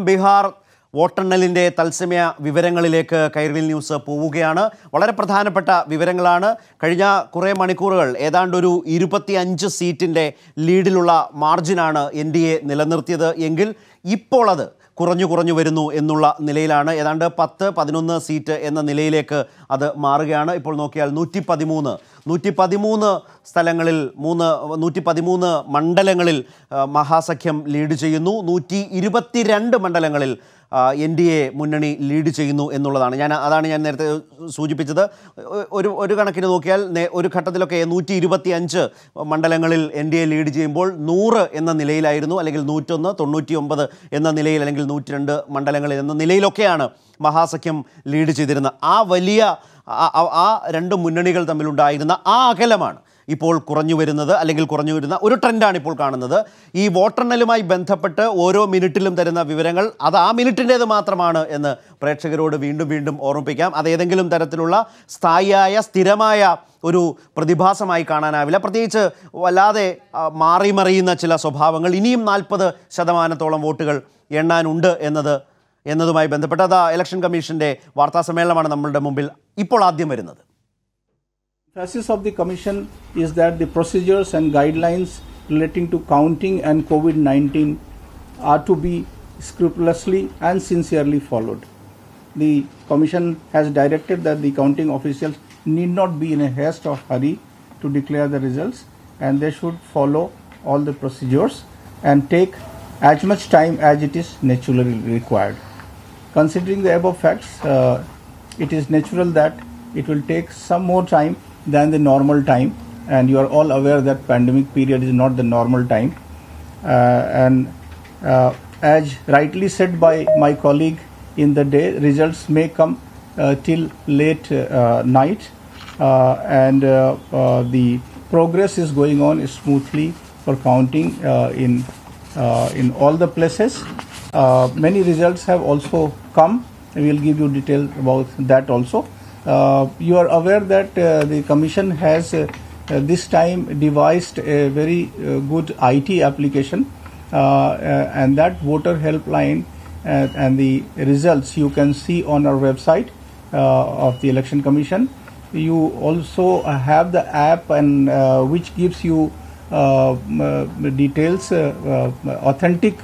ബീഹാർ വോട്ടെണ്ണലിൻ്റെ തത്സമയ വിവരങ്ങളിലേക്ക് കൈരളി ന്യൂസ് പോവുകയാണ്. വളരെ പ്രധാനപ്പെട്ട വിവരങ്ങളാണ്. കഴിഞ്ഞ കുറേ മണിക്കൂറുകൾ ഏതാണ്ട് ഒരു 25 സീറ്റിൻ്റെ ലീഡിലുള്ള മാർജിനാണ് NDA നിലനിർത്തിയത് എങ്കിൽ ഇപ്പോൾ അത് കുറഞ്ഞു വരുന്നു എന്നുള്ള നിലയിലാണ്. ഏതാണ്ട് 10-11 സീറ്റ് എന്ന നിലയിലേക്ക് അത് മാറുകയാണ്. ഇപ്പോൾ നോക്കിയാൽ 113 സ്ഥലങ്ങളിൽ 113 മണ്ഡലങ്ങളിൽ മഹാസഖ്യം ലീഡ് ചെയ്യുന്നു. 122 മണ്ഡലങ്ങളിൽ NDA മുന്നണി ലീഡ് ചെയ്യുന്നു എന്നുള്ളതാണ്. അതാണ് ഞാൻ നേരത്തെ സൂചിപ്പിച്ചത്. ഒരു കണക്കിന് നോക്കിയാൽ ഒരു ഘട്ടത്തിലൊക്കെ 125 മണ്ഡലങ്ങളിൽ NDA ലീഡ് ചെയ്യുമ്പോൾ 100 എന്ന നിലയിലായിരുന്നു, അല്ലെങ്കിൽ 101, 99 എന്ന നിലയിൽ, അല്ലെങ്കിൽ 102 മണ്ഡലങ്ങളിൽ എന്ന നിലയിലൊക്കെയാണ് മഹാസഖ്യം ലീഡ് ചെയ്തിരുന്നത്. ആ രണ്ട് മുന്നണികൾ തമ്മിലുണ്ടായിരുന്ന ആ അകലമാണ് ഇപ്പോൾ കുറഞ്ഞു വരുന്ന ഒരു ട്രെൻഡാണ് ഇപ്പോൾ കാണുന്നത്. ഈ വോട്ടെണ്ണലുമായി ബന്ധപ്പെട്ട് ഓരോ മിനിറ്റിലും തരുന്ന വിവരങ്ങൾ അത് ആ മിനിറ്റിൻ്റേത് മാത്രമാണ് എന്ന് പ്രേക്ഷകരോട് വീണ്ടും ഓർമ്മിപ്പിക്കാം. അത് ഏതെങ്കിലും തരത്തിലുള്ള സ്ഥിരമായ ഒരു പ്രതിഭാസമായി കാണാനാവില്ല. പ്രത്യേകിച്ച് വല്ലാതെ മാറിമറിയുന്ന ചില സ്വഭാവങ്ങൾ ഇനിയും 40% വോട്ടുകൾ എണ്ണാനുണ്ട് എന്നതുമായി ബന്ധപ്പെട്ട് ഇലക്ഷൻ കമ്മീഷൻ്റെ വാർത്താ സമ്മേളനമാണ് നമ്മളുടെ മുമ്പിൽ ഇപ്പോൾ ആദ്യം വരുന്നത്. Emphasis of the Commission is that the procedures and guidelines relating to counting and COVID-19 are to be scrupulously and sincerely followed. The Commission has directed that the counting officials need not be in a haste or hurry to declare the results, and they should follow all the procedures and take as much time as it is naturally required. Considering the above facts, it is natural that it will take some more time than the normal time, and you are all aware that pandemic period is not the normal time, and as rightly said by my colleague in the day, results may come till late night, and the progress is going on smoothly for counting in all the places. Many results have also come. We will give you detail about that also. You are aware that the Commission has this time devised a very good IT application, and that voter helpline and the results you can see on our website of the Election Commission. You also have the app and which gives you details, authentic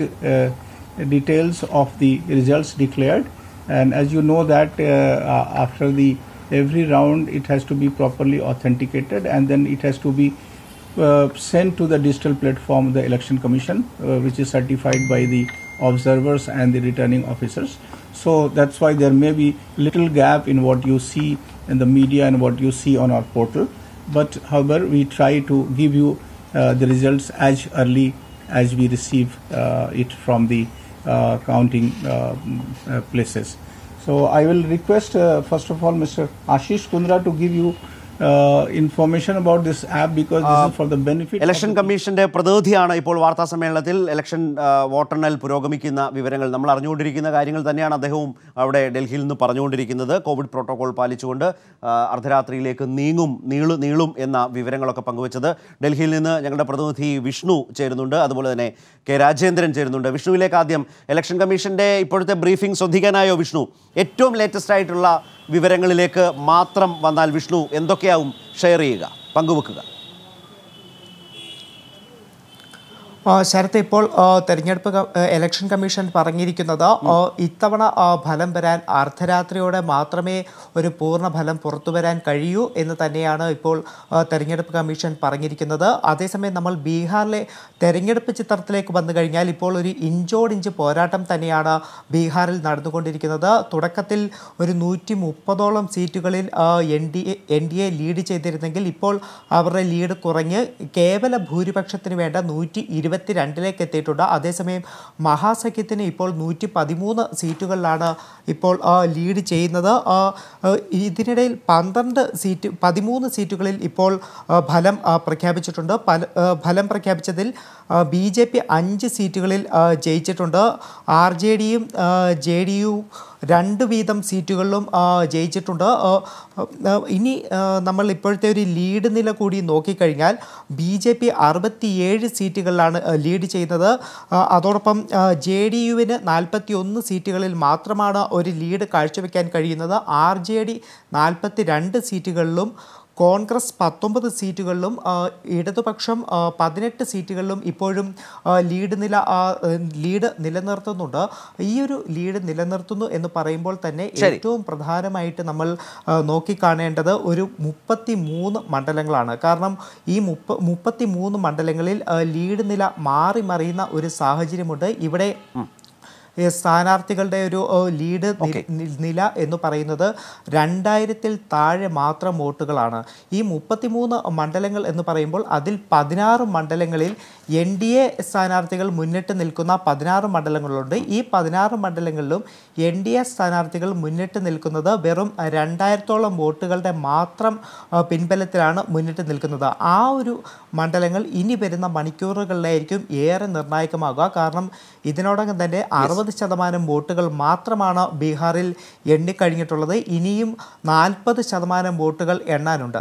details of the results declared. And as you know that after every round it has to be properly authenticated, and then it has to be sent to the digital platform of the Election Commission, which is certified by the observers and the returning officers. So that's why there may be little gap in what you see in the media and what you see on our portal. But however, we try to give you the results as early as we receive it from the counting places. So I will request first of all Mr. Ashish Kundra to give you information about this app, because this is for the benefit. Election കമ്മീഷന്റെ പ്രതിനിധിയാണ് ഇപ്പോൾ വാർത്താ സമ്മേളനത്തിൽ election വോട്ടെണ്ണൽ പുരോഗമിക്കുന്ന വിവരങ്ങൾ നമ്മൾ അറിഞ്ഞുകൊണ്ടിരിക്കുന്ന കാര്യങ്ങൾ തന്നെയാണ് അദ്ദേഹവും അവിടെ ഡൽഹിയിൽ നിന്ന് പറഞ്ഞുകൊണ്ടിരിക്കുന്നത്. കോവിഡ് പ്രോട്ടോകോൾ പാലിച്ചുകൊണ്ട് അർദ്ധരാത്രിയിലേക്ക് നീളും എന്ന വിവരങ്ങളൊക്കെ പങ്കുവച്ചത്. ഡൽഹിയിൽ നിന്ന് ഞങ്ങളുടെ പ്രതിനിധി വിഷ്ണു ചേരുന്നുണ്ട്, അതുപോലെ തന്നെ കെ രാജേന്ദ്രൻ ചേരുന്നുണ്ട്. വിഷ്ണുവിലേക്ക് ആദ്യം ഇലക്ഷൻ കമ്മീഷന്റെ ഇപ്പോഴത്തെ ബ്രീഫിംഗ് ശ്രദ്ധിക്കാനായോ വിഷ്ണു? ഏറ്റവും ലേറ്റസ്റ്റ് ആയിട്ടുള്ള വിവരങ്ങളിലേക്ക് മാത്രം വന്നാൽ വിഷ്ണു എന്തൊക്കെയാവും ഷെയർ ചെയ്യുക, പങ്കുവെക്കുക? ശരത്ത്, ഇപ്പോൾ ഇലക്ഷൻ കമ്മീഷൻ പറഞ്ഞിരിക്കുന്നത് ഇത്തവണ ഫലം വരാൻ അർദ്ധരാത്രിയോടെ മാത്രമേ ഒരു പൂർണ്ണ ഫലം പുറത്തു വരാൻ കഴിയൂ എന്ന് തന്നെയാണ് ഇപ്പോൾ തെരഞ്ഞെടുപ്പ് കമ്മീഷൻ പറഞ്ഞിരിക്കുന്നത്. അതേസമയം നമ്മൾ ബീഹാറിലെ തെരഞ്ഞെടുപ്പ് ചിത്രത്തിലേക്ക് വന്നു കഴിഞ്ഞാൽ ഇപ്പോൾ ഒരു ഇഞ്ചോടിഞ്ച് പോരാട്ടം തന്നെയാണ് ബീഹാറിൽ നടന്നുകൊണ്ടിരിക്കുന്നത്. തുടക്കത്തിൽ ഒരു 130ഓളം സീറ്റുകളിൽ NDA ലീഡ് ചെയ്തിരുന്നെങ്കിൽ ഇപ്പോൾ അവരുടെ ലീഡ് കുറഞ്ഞ് കേവല ഭൂരിപക്ഷത്തിന് വേണ്ട 122ലേക്ക് എത്തിയിട്ടുണ്ട്. അതേസമയം മഹാസഖ്യത്തിന് ഇപ്പോൾ 113 സീറ്റുകളിലാണ് ഇപ്പോൾ ലീഡ് ചെയ്യുന്നത്. ഇതിനിടയിൽ 13 സീറ്റുകളിൽ ഇപ്പോൾ ഫലം പ്രഖ്യാപിച്ചിട്ടുണ്ട്. ഫലം പ്രഖ്യാപിച്ചതിൽ BJP 5 സീറ്റുകളിൽ ജയിച്ചിട്ടുണ്ട്. RJDയും JDU 2 വീതം സീറ്റുകളിലും ജയിച്ചിട്ടുണ്ട്. ഇനി നമ്മൾ ഇപ്പോഴത്തെ ഒരു ലീഡ് നില കൂടി നോക്കിക്കഴിഞ്ഞാൽ BJP 67 സീറ്റുകളിലാണ് ലീഡ് ചെയ്യുന്നത്. അതോടൊപ്പം JDUവിന് 41 സീറ്റുകളിൽ മാത്രമാണ് ഒരു ലീഡ് കാഴ്ചവെക്കാൻ കഴിയുന്നത്. RJD 42 സീറ്റുകളിലും കോൺഗ്രസ് 19 സീറ്റുകളിലും ഇടതുപക്ഷം 18 സീറ്റുകളിലും ഇപ്പോഴും ലീഡ് നിലനിർത്തുന്നുണ്ട്. ഈ ഒരു ലീഡ് നിലനിർത്തുന്നു എന്ന് പറയുമ്പോൾ തന്നെ ഏറ്റവും പ്രധാനമായിട്ട് നമ്മൾ നോക്കിക്കാണേണ്ടത് ഒരു 33 മണ്ഡലങ്ങളാണ്. കാരണം ഈ 33 മണ്ഡലങ്ങളിൽ ലീഡ് നില മാറി മറിയുന്ന ഒരു സാഹചര്യമുണ്ട്. ഇവിടെ സ്ഥാനാർത്ഥികളുടെ ഒരു ലീഡ് നില എന്ന് പറയുന്നത് 2000-ൽ താഴെ മാത്രം വോട്ടുകളാണ്. ഈ 33 മണ്ഡലങ്ങൾ എന്ന് പറയുമ്പോൾ അതിൽ 16 മണ്ഡലങ്ങളിൽ NDA സ്ഥാനാർത്ഥികൾ മുന്നിട്ട് നിൽക്കുന്ന 16 മണ്ഡലങ്ങളുണ്ട്. ഈ 16 മണ്ഡലങ്ങളിലും NDA സ്ഥാനാർത്ഥികൾ മുന്നിട്ട് നിൽക്കുന്നത് വെറും 2000-ഓളം വോട്ടുകളുടെ മാത്രം പിൻബലത്തിലാണ് മുന്നിട്ട് നിൽക്കുന്നത്. ആ ഒരു മണ്ഡലങ്ങൾ ഇനി വരുന്ന മണിക്കൂറുകളിലായിരിക്കും ഏറെ നിർണായകമാകുക. കാരണം ഇതിനോടകം തന്നെ 60% വോട്ടുകൾ മാത്രമാണ് ബീഹാറിൽ എണ്ണിക്കഴിഞ്ഞിട്ടുള്ളത്. ഇനിയും 40% വോട്ടുകൾ എണ്ണാനുണ്ട്.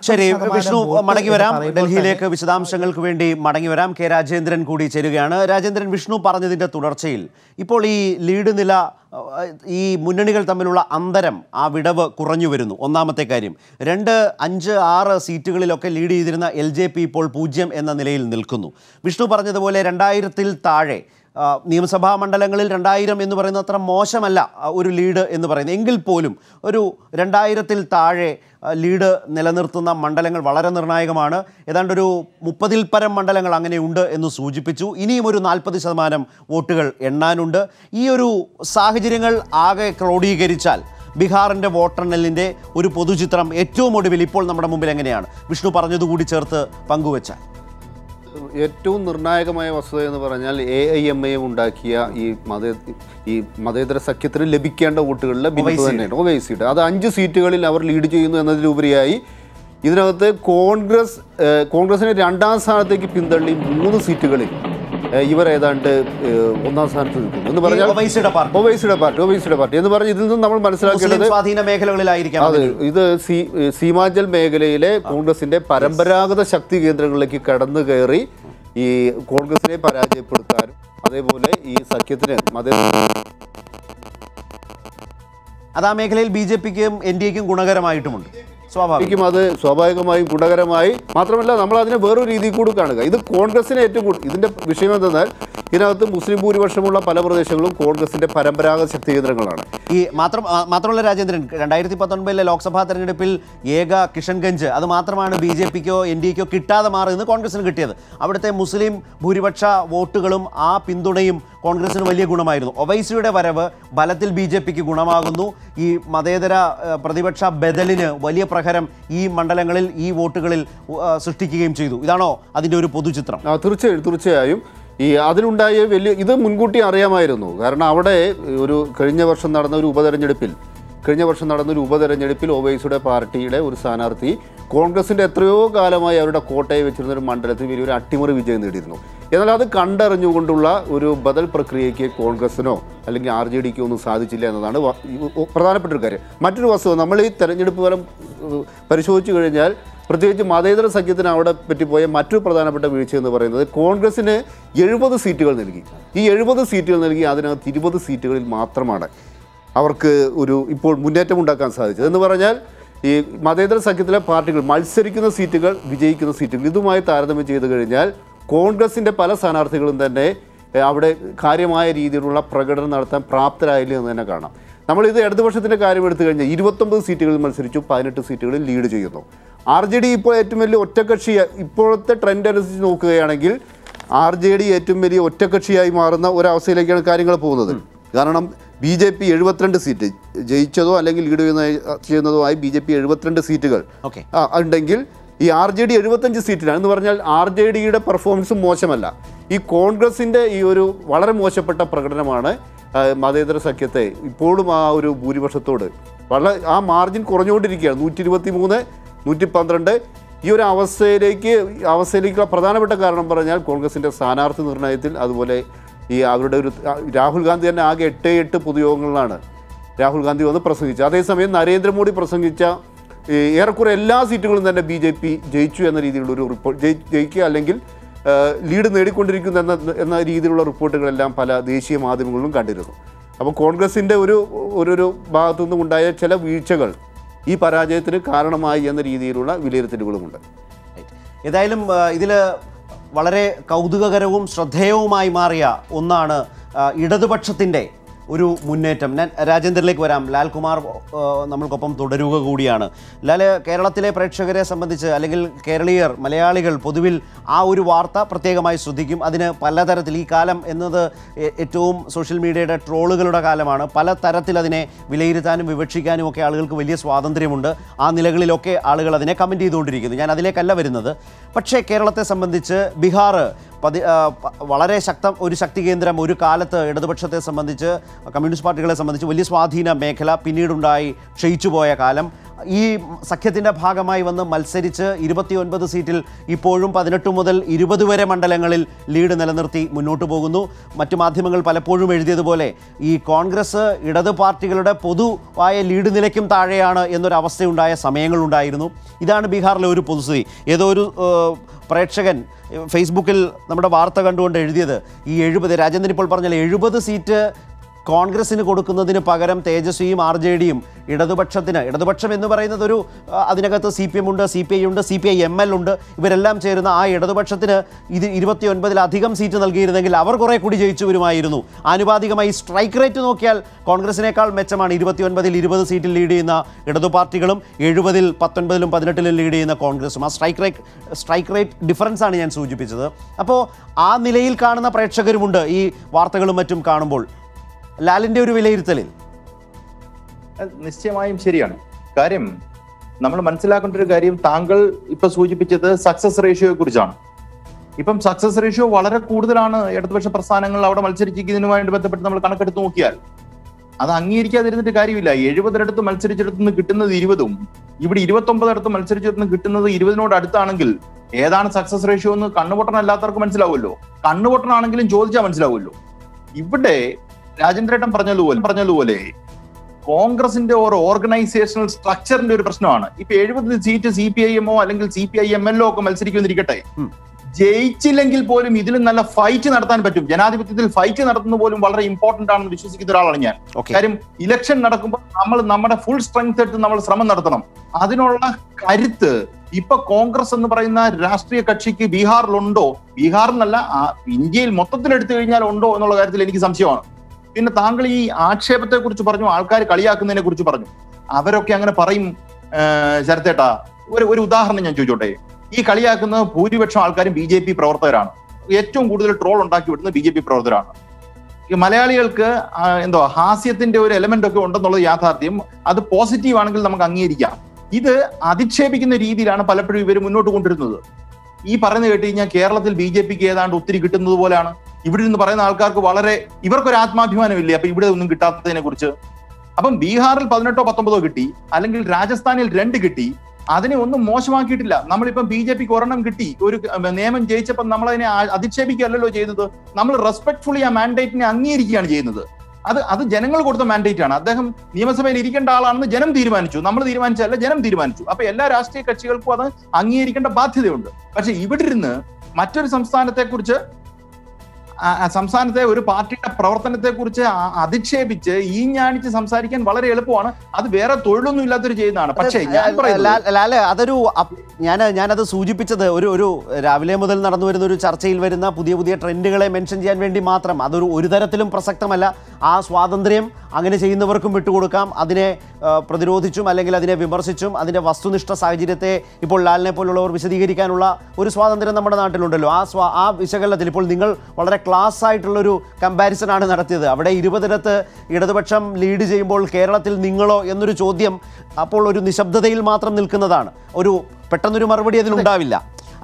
ശരി വിഷ്ണു, മടങ്ങി വരാം ഡൽഹിയിലേക്ക്. വിശദാംശങ്ങൾക്ക് വേണ്ടി മടങ്ങി വരാം. കെ രാജേന്ദ്രൻ കൂടി ചേരുകയാണ്. രാജേന്ദ്രൻ, വിഷ്ണു പറഞ്ഞതിൻ്റെ തുടർച്ചയിൽ ഇപ്പോൾ ഈ ലീഡ് നില, ഈ മുന്നണികൾ തമ്മിലുള്ള അന്തരം, ആ വിടവ് കുറഞ്ഞു വരുന്നു. ഒന്നാമത്തെ കാര്യം. 2, 5, 6 സീറ്റുകളിലൊക്കെ ലീഡ് ചെയ്തിരുന്ന LJP ഇപ്പോൾ 0 എന്ന നിലയിൽ നിൽക്കുന്നു. വിഷ്ണു പറഞ്ഞതുപോലെ 2000-ൽ താഴെ നിയമസഭാ മണ്ഡലങ്ങളിൽ 2000 എന്ന് പറയുന്നത് അത്ര മോശമല്ല ഒരു ലീഡ് എന്ന് പറയുന്നത്. എങ്കിൽ പോലും ഒരു 2000-ൽ താഴെ ലീഡ് നിലനിർത്തുന്ന മണ്ഡലങ്ങൾ വളരെ നിർണായകമാണ്. ഏതാണ്ടൊരു 30-ൽ പരം മണ്ഡലങ്ങൾ അങ്ങനെയുണ്ട് എന്ന് സൂചിപ്പിച്ചു. ഇനിയും ഒരു 40% വോട്ടുകൾ എണ്ണാനുണ്ട്. ഈ ഒരു സാഹചര്യങ്ങൾ ആകെ ക്രോഡീകരിച്ചാൽ ബീഹാറിൻ്റെ വോട്ടെണ്ണലിൻ്റെ ഒരു പൊതുചിത്രം ഏറ്റവും ഒടുവിൽ ഇപ്പോൾ നമ്മുടെ മുമ്പിൽ എങ്ങനെയാണ്? വിഷ്ണു പറഞ്ഞതുകൂടി ചേർത്ത് പങ്കുവച്ചാൽ. ഏറ്റവും നിർണായകമായ വസ്തുത എന്ന് പറഞ്ഞാൽ AIMIM ഉണ്ടാക്കിയ ഈ മതേതര സഖ്യത്തിന് ലഭിക്കേണ്ട വോട്ടുകളിലെ ഭിന്നത തന്നെയാണ് ഒവൈസിയുടെ. അത് 5 സീറ്റുകളിൽ അവർ ലീഡ് ചെയ്യുന്നു എന്നതിലുപരിയായി ഇതിനകത്ത് കോൺഗ്രസിനെ 2ാം സ്ഥാനത്തേക്ക് പിന്തള്ളി 3 സീറ്റുകളിൽ ഇവർ ഏതാണ്ട് 1ാം സ്ഥാനത്ത് നിൽക്കുന്നു എന്ന് പറഞ്ഞാൽ ഒവൈസിയുടെ പാർട്ടി എന്ന് പറഞ്ഞാൽ ഇതിൽ നിന്ന് നമ്മൾ മനസ്സിലാക്കേണ്ടത് സ്വാധീന മേഖലകളിലായിരിക്കാം. അതെ, ഇത് സീമാഞ്ചൽ മേഖലയിലെ കോൺഗ്രസിന്റെ പരമ്പരാഗത ശക്തി കേന്ദ്രങ്ങളിലേക്ക് കടന്നു കയറി ഈ കോൺഗ്രസിനെ പരാജയപ്പെടുത്താനും അതേപോലെ ഈ സഖ്യത്തിന് അത് ആ മേഖലയിൽ BJPക്കും NDAക്കും ഗുണകരമായിട്ടുമുണ്ട്. സ്വാഭാവികമായും ഗുണകരമായി മാത്രമല്ല, നമ്മൾ അതിനെ വേറൊരു രീതിയിൽ കൂടി കാണുക. ഇത് കോൺഗ്രസിനെ ഏറ്റവും കൂടുതൽ ഇതിന്റെ വിഷയം എന്തെന്നാൽ ഇതിനകത്ത് മുസ്ലിം ഭൂരിപക്ഷമുള്ള പല പ്രദേശങ്ങളും കോൺഗ്രസിന്റെ പരമ്പരാഗത ശക്തി കേന്ദ്രങ്ങളാണ്. ഈ മാത്രമല്ല രാജേന്ദ്രൻ, 2019 ലോക്സഭാ തെരഞ്ഞെടുപ്പിൽ ഏക കിഷൻഗഞ്ച് അത് മാത്രമാണ് BJPക്കോ NDAക്കോ കിട്ടാതെ മാറുന്നത് കോൺഗ്രസിന് കിട്ടിയത്. അവിടുത്തെ മുസ്ലിം ഭൂരിപക്ഷ വോട്ടുകളും ആ പിന്തുണയും കോൺഗ്രസിന് വലിയ ഗുണമായിരുന്നു. ഒവൈസിയുടെ വരവ് ബലത്തിൽ BJPക്ക് ഗുണമാകുന്നു. ഈ മതേതര പ്രതിപക്ഷ ബദലിന് വലിയ പ്രഹരം ഈ മണ്ഡലങ്ങളിൽ, ഈ വോട്ടുകളിൽ സൃഷ്ടിക്കുകയും ചെയ്തു. ഇതാണോ അതിൻ്റെ ഒരു പൊതുചിത്രം? തീർച്ചയായും അതിനുണ്ടായ ഇത് മുൻകൂട്ടി അറിയാമായിരുന്നു. കാരണം അവിടെ കഴിഞ്ഞ വർഷം നടന്ന ഒരു ഉപതെരഞ്ഞെടുപ്പിൽ ഒവൈസിയുടെ പാർട്ടിയുടെ ഒരു സ്ഥാനാർത്ഥി കോൺഗ്രസിൻ്റെ എത്രയോ കാലമായി അവരുടെ കോട്ടയെ വെച്ചിരുന്ന ഒരു മണ്ഡലത്തിൽ വലിയൊരു അട്ടിമറി വിജയം നേടിയിരുന്നു. എന്നാൽ അത് കണ്ടറിഞ്ഞുകൊണ്ടുള്ള ഒരു ബദൽ പ്രക്രിയയ്ക്ക് കോൺഗ്രസിനോ അല്ലെങ്കിൽ RJDക്കോ ഒന്നും സാധിച്ചില്ല എന്നതാണ് പ്രധാനപ്പെട്ട ഒരു കാര്യം. മറ്റൊരു വസ്തുത, നമ്മൾ ഈ തെരഞ്ഞെടുപ്പ് ഫലം പരിശോധിച്ചു കഴിഞ്ഞാൽ പ്രത്യേകിച്ച് മതേതര സഖ്യത്തിന് അവിടെ പറ്റിപ്പോയ മറ്റൊരു പ്രധാനപ്പെട്ട വീഴ്ച എന്ന് പറയുന്നത് കോൺഗ്രസിന് 70 സീറ്റുകൾ നൽകി. ഈ 70 സീറ്റുകൾ നൽകി അതിനകത്ത് 20 സീറ്റുകളിൽ മാത്രമാണ് അവർക്ക് ഇപ്പോൾ മുന്നേറ്റം ഉണ്ടാക്കാൻ സാധിച്ചത്. എന്ന് പറഞ്ഞാൽ ഈ മതേതര സഖ്യത്തിലെ പാർട്ടികൾ മത്സരിക്കുന്ന സീറ്റുകൾ, വിജയിക്കുന്ന സീറ്റുകൾ ഇതുമായി താരതമ്യം ചെയ്തു കഴിഞ്ഞാൽ കോൺഗ്രസിൻ്റെ പല സ്ഥാനാർത്ഥികളും തന്നെ അവിടെ കാര്യമായ രീതിയിലുള്ള പ്രകടനം നടത്താൻ പ്രാപ്തരായില്ല എന്ന് തന്നെ കാണാം. നമ്മളിത് ഇടതുപക്ഷത്തിൻ്റെ കാര്യം എടുത്തു കഴിഞ്ഞാൽ 29 സീറ്റുകളിൽ മത്സരിച്ചു, 18 സീറ്റുകളിൽ ലീഡ് ചെയ്യുന്നു. RJD ഇപ്പോൾ ഏറ്റവും വലിയ ഒറ്റക്കക്ഷി, ഇപ്പോഴത്തെ ട്രെൻഡ് അനുസരിച്ച് നോക്കുകയാണെങ്കിൽ RJD ഏറ്റവും വലിയ ഒറ്റക്കക്ഷിയായി മാറുന്ന ഒരവസ്ഥയിലേക്കാണ് കാര്യങ്ങൾ പോകുന്നത്. കാരണം BJP 72 സീറ്റ് ജയിച്ചതോ അല്ലെങ്കിൽ ലീഡ് ചെയ്യുന്നതോ ആയി BJP 72 സീറ്റുകൾ ഉണ്ടെങ്കിൽ ഈ RJD 75 സീറ്റിലാണ്. എന്ന് പറഞ്ഞാൽ RJDയുടെ പെർഫോമൻസും മോശമല്ല. ഈ കോൺഗ്രസിൻ്റെ ഈ ഒരു വളരെ മോശപ്പെട്ട പ്രകടനമാണ് മതേതര സഖ്യത്തെ ഇപ്പോഴും ആ ഒരു ഭൂരിപക്ഷത്തോട് ആ മാർജിൻ കുറഞ്ഞുകൊണ്ടിരിക്കുകയാണ്. 123, 112 ഈ ഒരു അവസ്ഥയിലേക്കുള്ള പ്രധാനപ്പെട്ട കാരണം പറഞ്ഞാൽ കോൺഗ്രസിൻ്റെ സ്ഥാനാർത്ഥി നിർണയത്തിൽ, അതുപോലെ ഈ അവരുടെ രാഹുൽ ഗാന്ധി തന്നെ ആകെ 8 പൊതുയോഗങ്ങളിലാണ് രാഹുൽ ഗാന്ധി വന്ന് പ്രസംഗിച്ചു. അതേസമയം നരേന്ദ്രമോദി പ്രസംഗിച്ച ഏറെക്കുറെ എല്ലാ സീറ്റുകളും തന്നെ BJP ജയിച്ചു എന്ന രീതിയിലുള്ള ഒരു റിപ്പോർട്ട്, ജയിക്കുക അല്ലെങ്കിൽ ലീഡ് നേടിക്കൊണ്ടിരിക്കുന്നു എന്ന രീതിയിലുള്ള റിപ്പോർട്ടുകളെല്ലാം പല ദേശീയ മാധ്യമങ്ങളിലും കണ്ടിരുന്നു. അപ്പോൾ കോൺഗ്രസിൻ്റെ ഒരു ഭാഗത്തു നിന്നും ഉണ്ടായ ചില വീഴ്ചകൾ ഈ പരാജയത്തിന് കാരണമായി എന്ന രീതിയിലുള്ള വിലയിരുത്തലുകളുമുണ്ട്. ഏതായാലും ഇതിൽ വളരെ കൗതുകകരവും ശ്രദ്ധേയവുമായി മാറിയ ഒന്നാണ് ഇടതുപക്ഷത്തിൻ്റെ ഒരു മുന്നേറ്റം. ഞാൻ രാജേന്ദ്രനിലേക്ക് വരാം. ലാൽകുമാർ നമ്മൾക്കൊപ്പം തുടരുക കൂടിയാണ്. ലാൽ, കേരളത്തിലെ പ്രേക്ഷകരെ സംബന്ധിച്ച് അല്ലെങ്കിൽ കേരളീയർ, മലയാളികൾ പൊതുവിൽ ആ ഒരു വാർത്ത പ്രത്യേകമായി ശ്രദ്ധിക്കും. അതിന് പലതരത്തിൽ, ഈ കാലം എന്നത് ഏറ്റവും സോഷ്യൽ മീഡിയയുടെ ട്രോളുകളുടെ കാലമാണ്. പല തരത്തിൽ അതിനെ വിലയിരുത്താനും വിവക്ഷിക്കാനും ഒക്കെ ആളുകൾക്ക് വലിയ സ്വാതന്ത്ര്യമുണ്ട്. ആ നിലകളിലൊക്കെ ആളുകൾ അതിനെ കമൻറ്റ് ചെയ്തുകൊണ്ടിരിക്കുന്നു. ഞാൻ അതിലേക്കല്ല വരുന്നത്. പക്ഷേ കേരളത്തെ സംബന്ധിച്ച് ബീഹാർ വളരെ ഒരു ശക്തി കേന്ദ്രം, ഒരു കാലത്ത് ഇടതുപക്ഷത്തെ സംബന്ധിച്ച്, കമ്മ്യൂണിസ്റ്റ് പാർട്ടികളെ സംബന്ധിച്ച് വലിയ സ്വാധീന മേഖല, പിന്നീടുണ്ടായി ക്ഷയിച്ചുപോയ കാലം. ഈ സഖ്യത്തിൻ്റെ ഭാഗമായി വന്ന് മത്സരിച്ച് 29 സീറ്റിൽ ഇപ്പോഴും 18 മുതൽ 20 വരെ മണ്ഡലങ്ങളിൽ ലീഡ് നിലനിർത്തി മുന്നോട്ട് പോകുന്നു. മറ്റു മാധ്യമങ്ങൾ പലപ്പോഴും എഴുതിയതുപോലെ ഈ കോൺഗ്രസ് ഇടത് പാർട്ടികളുടെ പൊതുവായ ലീഡ് നിലയ്ക്കും താഴെയാണ് എന്നൊരവസ്ഥയുണ്ടായ സമയങ്ങളുണ്ടായിരുന്നു. ഇതാണ് ബീഹാറിലെ ഒരു പൊതുസ്ഥിതി. ഏതോ ഒരു പ്രേക്ഷകൻ ഫേസ്ബുക്കിൽ നമ്മുടെ വാർത്ത കണ്ടുകൊണ്ട് എഴുതിയത്, ഈ 70, രാജേന്ദ്രൻ ഇപ്പോൾ പറഞ്ഞാൽ 70 സീറ്റ് കോൺഗ്രസിന് കൊടുക്കുന്നതിന് പകരം തേജസ്വിയും RJDയും ഇടതുപക്ഷം എന്ന് പറയുന്നത് അതിനകത്ത് CPM ഉണ്ട്, CPI ഉണ്ട്, CPI-ML ഉണ്ട്, ഇവരെല്ലാം ചേരുന്ന ആ ഇടതുപക്ഷത്തിന് ഇത് 29-ലധികം സീറ്റ് നൽകിയിരുന്നെങ്കിൽ അവർ കുറേ കൂടി ജയിച്ചു വരുമായിരുന്നു. ആനുപാതികമായി സ്ട്രൈക്ക് റേറ്റ് നോക്കിയാൽ കോൺഗ്രസിനേക്കാൾ മെച്ചമാണ് 29-ൽ 20 സീറ്റിൽ ലീഡ് ചെയ്യുന്ന ഇടതു പാർട്ടികളും 70-ൽ 19-ലും 18-ലും ലീഡ് ചെയ്യുന്ന കോൺഗ്രസും. ആ സ്ട്രൈക്ക് റേറ്റ് ഡിഫറൻസാണ് ഞാൻ സൂചിപ്പിച്ചത്. അപ്പോൾ ആ നിലയിൽ കാണുന്ന പ്രേക്ഷകരുമുണ്ട് ഈ വാർത്തകളും മറ്റും കാണുമ്പോൾ. ലാലിൻ്റെ ഒരു വിലയിരുത്തലിൽ നിശ്ചയമായും ശരിയാണ്. കാര്യം നമ്മൾ മനസ്സിലാക്കേണ്ട ഒരു കാര്യം, താങ്കൾ ഇപ്പൊ സൂചിപ്പിച്ചത് സക്സസ് റേഷ്യോയെ കുറിച്ചാണ്. ഇപ്പം സക്സസ് റേഷ്യോ വളരെ കൂടുതലാണ് ഇടതുപക്ഷ പ്രസ്ഥാനങ്ങൾ അവിടെ മത്സരിക്കുന്നതിനുമായിട്ട് ബന്ധപ്പെട്ട് നമ്മൾ കണക്കെടുത്ത് നോക്കിയാൽ. അത് അംഗീകരിക്കാതിരുന്നിട്ട് കാര്യമില്ല. 70 മത്സരിച്ചിടത്തുനിന്ന് കിട്ടുന്നത് 20-ഉം ഇവിടെ 29 മത്സരിച്ചിടത്തുനിന്ന് കിട്ടുന്നത് 20-നോട് അടുത്താണെങ്കിൽ ഏതാണ് സക്സസ് റേഷ്യോ എന്ന് കണ്ണുപൊട്ടനല്ലാത്തവർക്ക് മനസ്സിലാവുമല്ലോ. കണ്ണുപൊട്ടനാണെങ്കിലും ചോദിച്ചാൽ മനസ്സിലാവുമല്ലോ. ഇവിടെ രാജേന്ദ്രേട്ടൻ പറഞ്ഞതുപോലെ കോൺഗ്രസിന്റെ ഒരു ഓർഗനൈസേഷണൽ സ്ട്രക്ചറിന്റെ ഒരു പ്രശ്നമാണ്. ഇപ്പൊ 70 സീറ്റ് CPI-എമ്മോ അല്ലെങ്കിൽ CPI-ML ഒക്കെ മത്സരിക്കുന്നിരിക്കട്ടെ, ജയിച്ചില്ലെങ്കിൽ പോലും ഇതിലും നല്ല ഫൈറ്റ് നടത്താൻ പറ്റും. ജനാധിപത്യത്തിൽ ഫൈറ്റ് നടത്തുന്നത് പോലും വളരെ ഇമ്പോർട്ടന്റ് ആണെന്ന് വിശ്വസിക്കുന്ന ഒരാളാണ് ഞാൻ. കാര്യം ഇലക്ഷൻ നടക്കുമ്പോൾ നമ്മൾ നമ്മുടെ ഫുൾ സ്ട്രെങ്ത് എടുത്ത് നമ്മൾ ശ്രമം നടത്തണം. അതിനുള്ള കരുത്ത് ഇപ്പൊ കോൺഗ്രസ് എന്ന് പറയുന്ന രാഷ്ട്രീയ കക്ഷിക്ക് ബീഹാറിലുണ്ടോ? ബീഹാറിനല്ല, ഇന്ത്യയിൽ മൊത്തത്തിൽ എടുത്തു കഴിഞ്ഞാൽ ഉണ്ടോ എന്നുള്ള കാര്യത്തിൽ എനിക്ക് സംശയമാണ്. പിന്നെ താങ്കൾ ഈ ആക്ഷേപത്തെ കുറിച്ച് പറഞ്ഞു, ആൾക്കാർ കളിയാക്കുന്നതിനെ കുറിച്ച് പറഞ്ഞു. അവരൊക്കെ അങ്ങനെ പറയും. ശരത്തേട്ടാ, ഒരു ഉദാഹരണം ഞാൻ ചോദിച്ചോട്ടെ. ഈ കളിയാക്കുന്ന ഭൂരിപക്ഷം ആൾക്കാരും BJP പ്രവർത്തകരാണ്. ഏറ്റവും കൂടുതൽ ട്രോൾ ഉണ്ടാക്കി വിടുന്നത് BJP പ്രവർത്തകരാണ്. മലയാളികൾക്ക് ഹാസ്യത്തിന്റെ ഒരു എലമെന്റ് ഒക്കെ ഉണ്ടെന്നുള്ളത് യാഥാർത്ഥ്യം. അത് പോസിറ്റീവ് ആണെങ്കിൽ നമുക്ക് അംഗീകരിക്കാം. ഇത് അധിക്ഷേപിക്കുന്ന രീതിയിലാണ് പലപ്പോഴും ഇവർ മുന്നോട്ട് കൊണ്ടുവരുന്നത്. ഈ പറയുന്നത് കേട്ട് കഴിഞ്ഞാൽ കേരളത്തിൽ BJPക്ക് ഏതാണ്ട് ഒത്തിരി കിട്ടുന്നത് പോലെയാണ്. ഇവിടെ നിന്ന് പറയുന്ന ആൾക്കാർക്ക് ഇവർക്കൊരു ആത്മാഭിമാനമില്ലേ അപ്പൊ ഇവിടെ ഒന്നും കിട്ടാത്തതിനെ കുറിച്ച്? അപ്പം ബീഹാറിൽ 18 or 19 കിട്ടി, അല്ലെങ്കിൽ രാജസ്ഥാനിൽ 2 കിട്ടി, അതിനെ ഒന്നും മോശമാക്കിയിട്ടില്ല. നമ്മളിപ്പം BJPക്ക് ഒരെണ്ണം കിട്ടി, ഒരു നിയമം ജയിച്ചപ്പം നമ്മൾ അതിനെ അധിക്ഷേപിക്കുകയല്ലോ ചെയ്തത്. നമ്മൾ റെസ്പെക്ട്ഫുള്ളി ആ മാൻഡേറ്റിനെ അംഗീകരിക്കുകയാണ് ചെയ്യുന്നത്. അത് ജനങ്ങൾ കൊടുത്ത മാൻഡേറ്റ് ആണ്. അദ്ദേഹം നിയമസഭയിൽ ഇരിക്കേണ്ട ആളാണെന്ന് ജനം തീരുമാനിച്ചു, നമ്മൾ തീരുമാനിച്ചല്ല, ജനം തീരുമാനിച്ചു. അപ്പൊ എല്ലാ രാഷ്ട്രീയ കക്ഷികൾക്കും അത് അംഗീകരിക്കേണ്ട ബാധ്യതയുണ്ട്. പക്ഷെ ഇവിടെ ഇരുന്ന് മറ്റൊരു സംസ്ഥാനത്തെ ഒരു പാർട്ടിയുടെ പ്രവർത്തനത്തെ കുറിച്ച് അധിക്ഷേപിച്ച് ഈഞ്ഞാണിച്ച് സംസാരിക്കാൻ വളരെ എളുപ്പമാണ്. അത് വേറെ തൊഴിലൊന്നും ഇല്ലാത്തൊരു ചെയ്യുന്നതാണ്. പക്ഷേ ഞാനത് സൂചിപ്പിച്ചത് ഒരു രാവിലെ മുതൽ നടന്നു വരുന്ന ഒരു ചർച്ചയിൽ വരുന്ന പുതിയ ട്രെൻഡുകളെ മെൻഷൻ ചെയ്യാൻ വേണ്ടി മാത്രം. ഒരു തരത്തിലും പ്രസക്തമല്ല. ആ സ്വാതന്ത്ര്യം അങ്ങനെ ചെയ്യുന്നവർക്കും വിട്ടുകൊടുക്കാം. അതിനെ പ്രതിരോധിച്ചും അല്ലെങ്കിൽ അതിനെ വിമർശിച്ചും അതിൻ്റെ വസ്തുനിഷ്ഠ സാഹചര്യത്തെ ഇപ്പോൾ ലാലിനെ പോലുള്ളവർ വിശദീകരിക്കാനുള്ള ഒരു സ്വാതന്ത്ര്യം നമ്മുടെ നാട്ടിലുണ്ടല്ലോ. ആ വിശകലനത്തിൽ ഇപ്പോൾ നിങ്ങൾ വളരെ ക്ലാസ് ആയിട്ടുള്ളൊരു കമ്പാരിസൺ ആണ് നടത്തിയത്. അവിടെ 20 ഇടതുപക്ഷം ലീഡ് ചെയ്യുമ്പോൾ കേരളത്തിൽ നിങ്ങളോ എന്നൊരു ചോദ്യം അപ്പോൾ ഒരു നിശബ്ദതയിൽ മാത്രം നിൽക്കുന്നതാണ്. പെട്ടെന്നൊരു മറുപടി അതിലുണ്ടാവില്ല.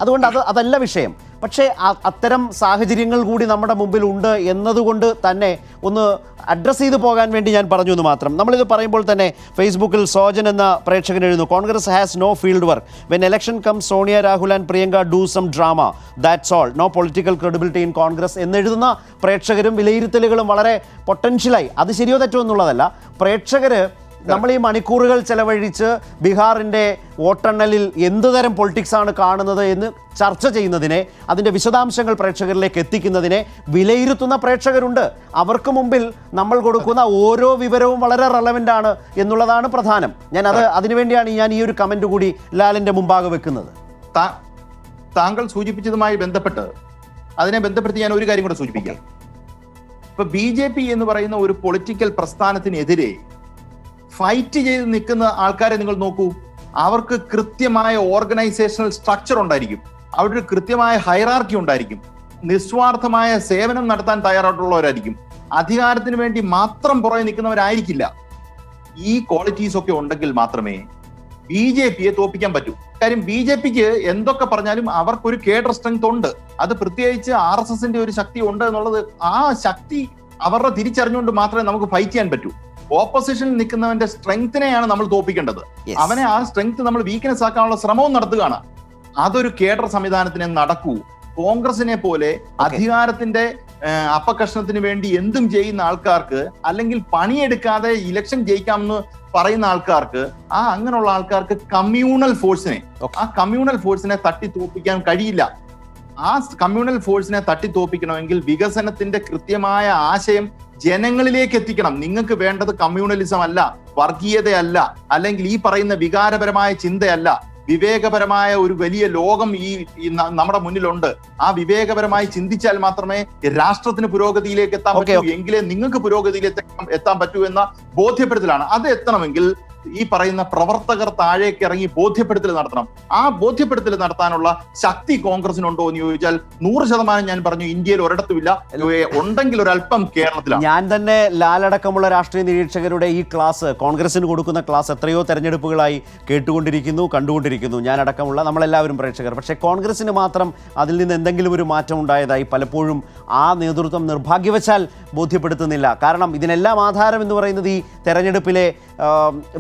അതുകൊണ്ട് അതല്ല വിഷയം. പക്ഷേ അത്തരം സാഹചര്യങ്ങൾ കൂടി നമ്മുടെ മുമ്പിൽ ഉണ്ട് എന്നതുകൊണ്ട് തന്നെ ഒന്ന് അഡ്രസ്സ് ചെയ്ത് പോകാൻ വേണ്ടി ഞാൻ പറഞ്ഞു എന്ന് മാത്രം. നമ്മളിത് പറയുമ്പോൾ തന്നെ ഫേസ്ബുക്കിൽ സോജൻ എന്ന പ്രേക്ഷകൻ എഴുതുന്നു, Congress has no field work. When election comes Sonia, Rahul and Priyanka do some drama, that's all. No political credibility in Congress എന്നെഴുതുന്ന പ്രേക്ഷകരും വിലയിരുത്തലുകളും വളരെ പൊട്ടൻഷ്യലായി, അത് ശരിയോ തെറ്റോ എന്നുള്ളതല്ല, പ്രേക്ഷകർ നമ്മൾ ഈ മണിക്കൂറുകൾ ചെലവഴിച്ച് ബീഹാറിൻ്റെ വോട്ടെണ്ണലിൽ എന്തുതരം പൊളിറ്റിക്സാണ് കാണുന്നത് എന്ന് ചർച്ച ചെയ്യുന്നതിനെ, അതിൻ്റെ വിശദാംശങ്ങൾ പ്രേക്ഷകരിലേക്ക് എത്തിക്കുന്നതിനെ വിലയിരുത്തുന്ന പ്രേക്ഷകരുണ്ട്. അവർക്ക് മുമ്പിൽ നമ്മൾ കൊടുക്കുന്ന ഓരോ വിവരവും വളരെ റെലവൻ്റ് ആണ് എന്നുള്ളതാണ് പ്രധാനം. അതിനുവേണ്ടിയാണ് ഞാൻ ഈ ഒരു കമൻറ്റ് കൂടി ലാലിൻ്റെ മുമ്പാകെ വെക്കുന്നത്. താങ്കൾ സൂചിപ്പിച്ചതുമായി അതിനെ ബന്ധപ്പെടുത്തി ഞാൻ ഒരു കാര്യം കൂടെ സൂചിപ്പിക്കാം. ഇപ്പൊ BJP എന്ന് പറയുന്ന ഒരു പൊളിറ്റിക്കൽ പ്രസ്ഥാനത്തിനെതിരെ ഫൈറ്റ് ചെയ്ത് നിൽക്കുന്ന ആൾക്കാരെ നിങ്ങൾ നോക്കൂ. അവർക്ക് കൃത്യമായ ഓർഗനൈസേഷണൽ സ്ട്രക്ചർ ഉണ്ടായിരിക്കും, അവിടെ ഒരു കൃത്യമായ ഹൈറാർക്കി ഉണ്ടായിരിക്കും, നിസ്വാർത്ഥമായ സേവനം നടത്താൻ തയ്യാറായിട്ടുള്ളവരായിരിക്കും, അധികാരത്തിന് വേണ്ടി മാത്രം പുറകെ നിൽക്കുന്നവരായിരിക്കില്ല. ഈ ക്വാളിറ്റീസ് ഒക്കെ ഉണ്ടെങ്കിൽ മാത്രമേ BJPയെ തോപ്പിക്കാൻ പറ്റൂ. കാര്യം BJPക്ക് എന്തൊക്കെ പറഞ്ഞാലും അവർക്കൊരു കേഡർ സ്ട്രെങ്ത് ഉണ്ട്. അത് പ്രത്യേകിച്ച് RSSന്റെ ഒരു ശക്തി ഉണ്ട് എന്നുള്ളത്, ആ ശക്തി അവരുടെ തിരിച്ചറിഞ്ഞുകൊണ്ട് മാത്രമേ നമുക്ക് ഫൈറ്റ് ചെയ്യാൻ പറ്റൂ. ഓപ്പോസിഷനിൽ നിൽക്കുന്നവന്റെ സ്ട്രെങ്ത്തിനെയാണ് നമ്മൾ തോപ്പിക്കേണ്ടത്. അവനെ ആ സ്ട്രെങ്ത് നമ്മൾ വീക്ക്നെസ് ആക്കാനുള്ള ശ്രമവും നടത്തുകയാണ്. അതൊരു കേഡർ സംവിധാനത്തിന് നടക്കൂ. കോൺഗ്രസിനെ പോലെ അധികാരത്തിന്റെ അപ്പകഷ്ണത്തിന് വേണ്ടി എന്തും ചെയ്യുന്ന ആൾക്കാർക്ക്, അല്ലെങ്കിൽ പണിയെടുക്കാതെ ഇലക്ഷൻ ജയിക്കാമെന്ന് പറയുന്ന ആൾക്കാർക്ക്, അങ്ങനെയുള്ള ആൾക്കാർക്ക് കമ്മ്യൂണൽ ഫോഴ്സിനെ തട്ടി തോപ്പിക്കാൻ കഴിയില്ല. ആ കമ്മ്യൂണൽ ഫോഴ്സിനെ തട്ടി തോപ്പിക്കണമെങ്കിൽ വികസനത്തിന്റെ കൃത്യമായ ആശയം ജനങ്ങളിലേക്ക് എത്തിക്കണം. നിങ്ങൾക്ക് വേണ്ടത് കമ്മ്യൂണലിസം അല്ല, വർഗീയതയല്ല, അല്ലെങ്കിൽ ഈ പറയുന്ന വികാരപരമായ ചിന്തയല്ല. വിവേകപരമായ ഒരു വലിയ ലോകം ഈ നമ്മുടെ മുന്നിലുണ്ട്. ആ വിവേകപരമായി ചിന്തിച്ചാൽ മാത്രമേ രാഷ്ട്രത്തിന് പുരോഗതിയിലേക്ക് എത്താൻ പറ്റൂ, എങ്കിലേ നിങ്ങൾക്ക് പുരോഗതിയിലേക്ക് എത്താൻ പറ്റൂ എന്ന ബോധ്യപ്പെടുത്തലാണ്. അത് എത്തണമെങ്കിൽ ഈ പറയുന്ന പ്രവർത്തകർ താഴേക്ക് ഇറങ്ങി ബോധ്യപ്പെടുത്തൽ നടത്തണം. ആ ബോധ്യപ്പെടുത്തൽ നടത്താനുള്ള ശക്തി കോൺഗ്രസിനുണ്ടോ എന്ന് ചോദിച്ചാൽ 100% ഞാൻ പറഞ്ഞു ഇന്ത്യയിൽ ഒരിടത്തുമില്ല. ഉണ്ടെങ്കിൽ ഒരല്പം കേരളത്തിലാണ്. ഞാൻ തന്നെ ലാലടക്കമുള്ള രാഷ്ട്രീയ നിരീക്ഷകരുടെ ഈ ക്ലാസ്, കോൺഗ്രസിന് കൊടുക്കുന്ന ക്ലാസ് എത്രയോ തെരഞ്ഞെടുപ്പുകളായി കേട്ടുകൊണ്ടിരിക്കുന്നു, കണ്ടുകൊണ്ടിരിക്കുന്നു, ഞാൻ അടക്കമുള്ള നമ്മളെല്ലാവരും പ്രേക്ഷകർ. പക്ഷേ കോൺഗ്രസിന് മാത്രം അതിൽ നിന്ന് എന്തെങ്കിലും ഒരു മാറ്റം ഉണ്ടായതായി പലപ്പോഴും ആ നേതൃത്വം നിർഭാഗ്യവശാൽ ബോധ്യപ്പെടുത്തുന്നില്ല. കാരണം ഇതിനെല്ലാം ആധാരം എന്ന് പറയുന്നത് ഈ തെരഞ്ഞെടുപ്പിലെ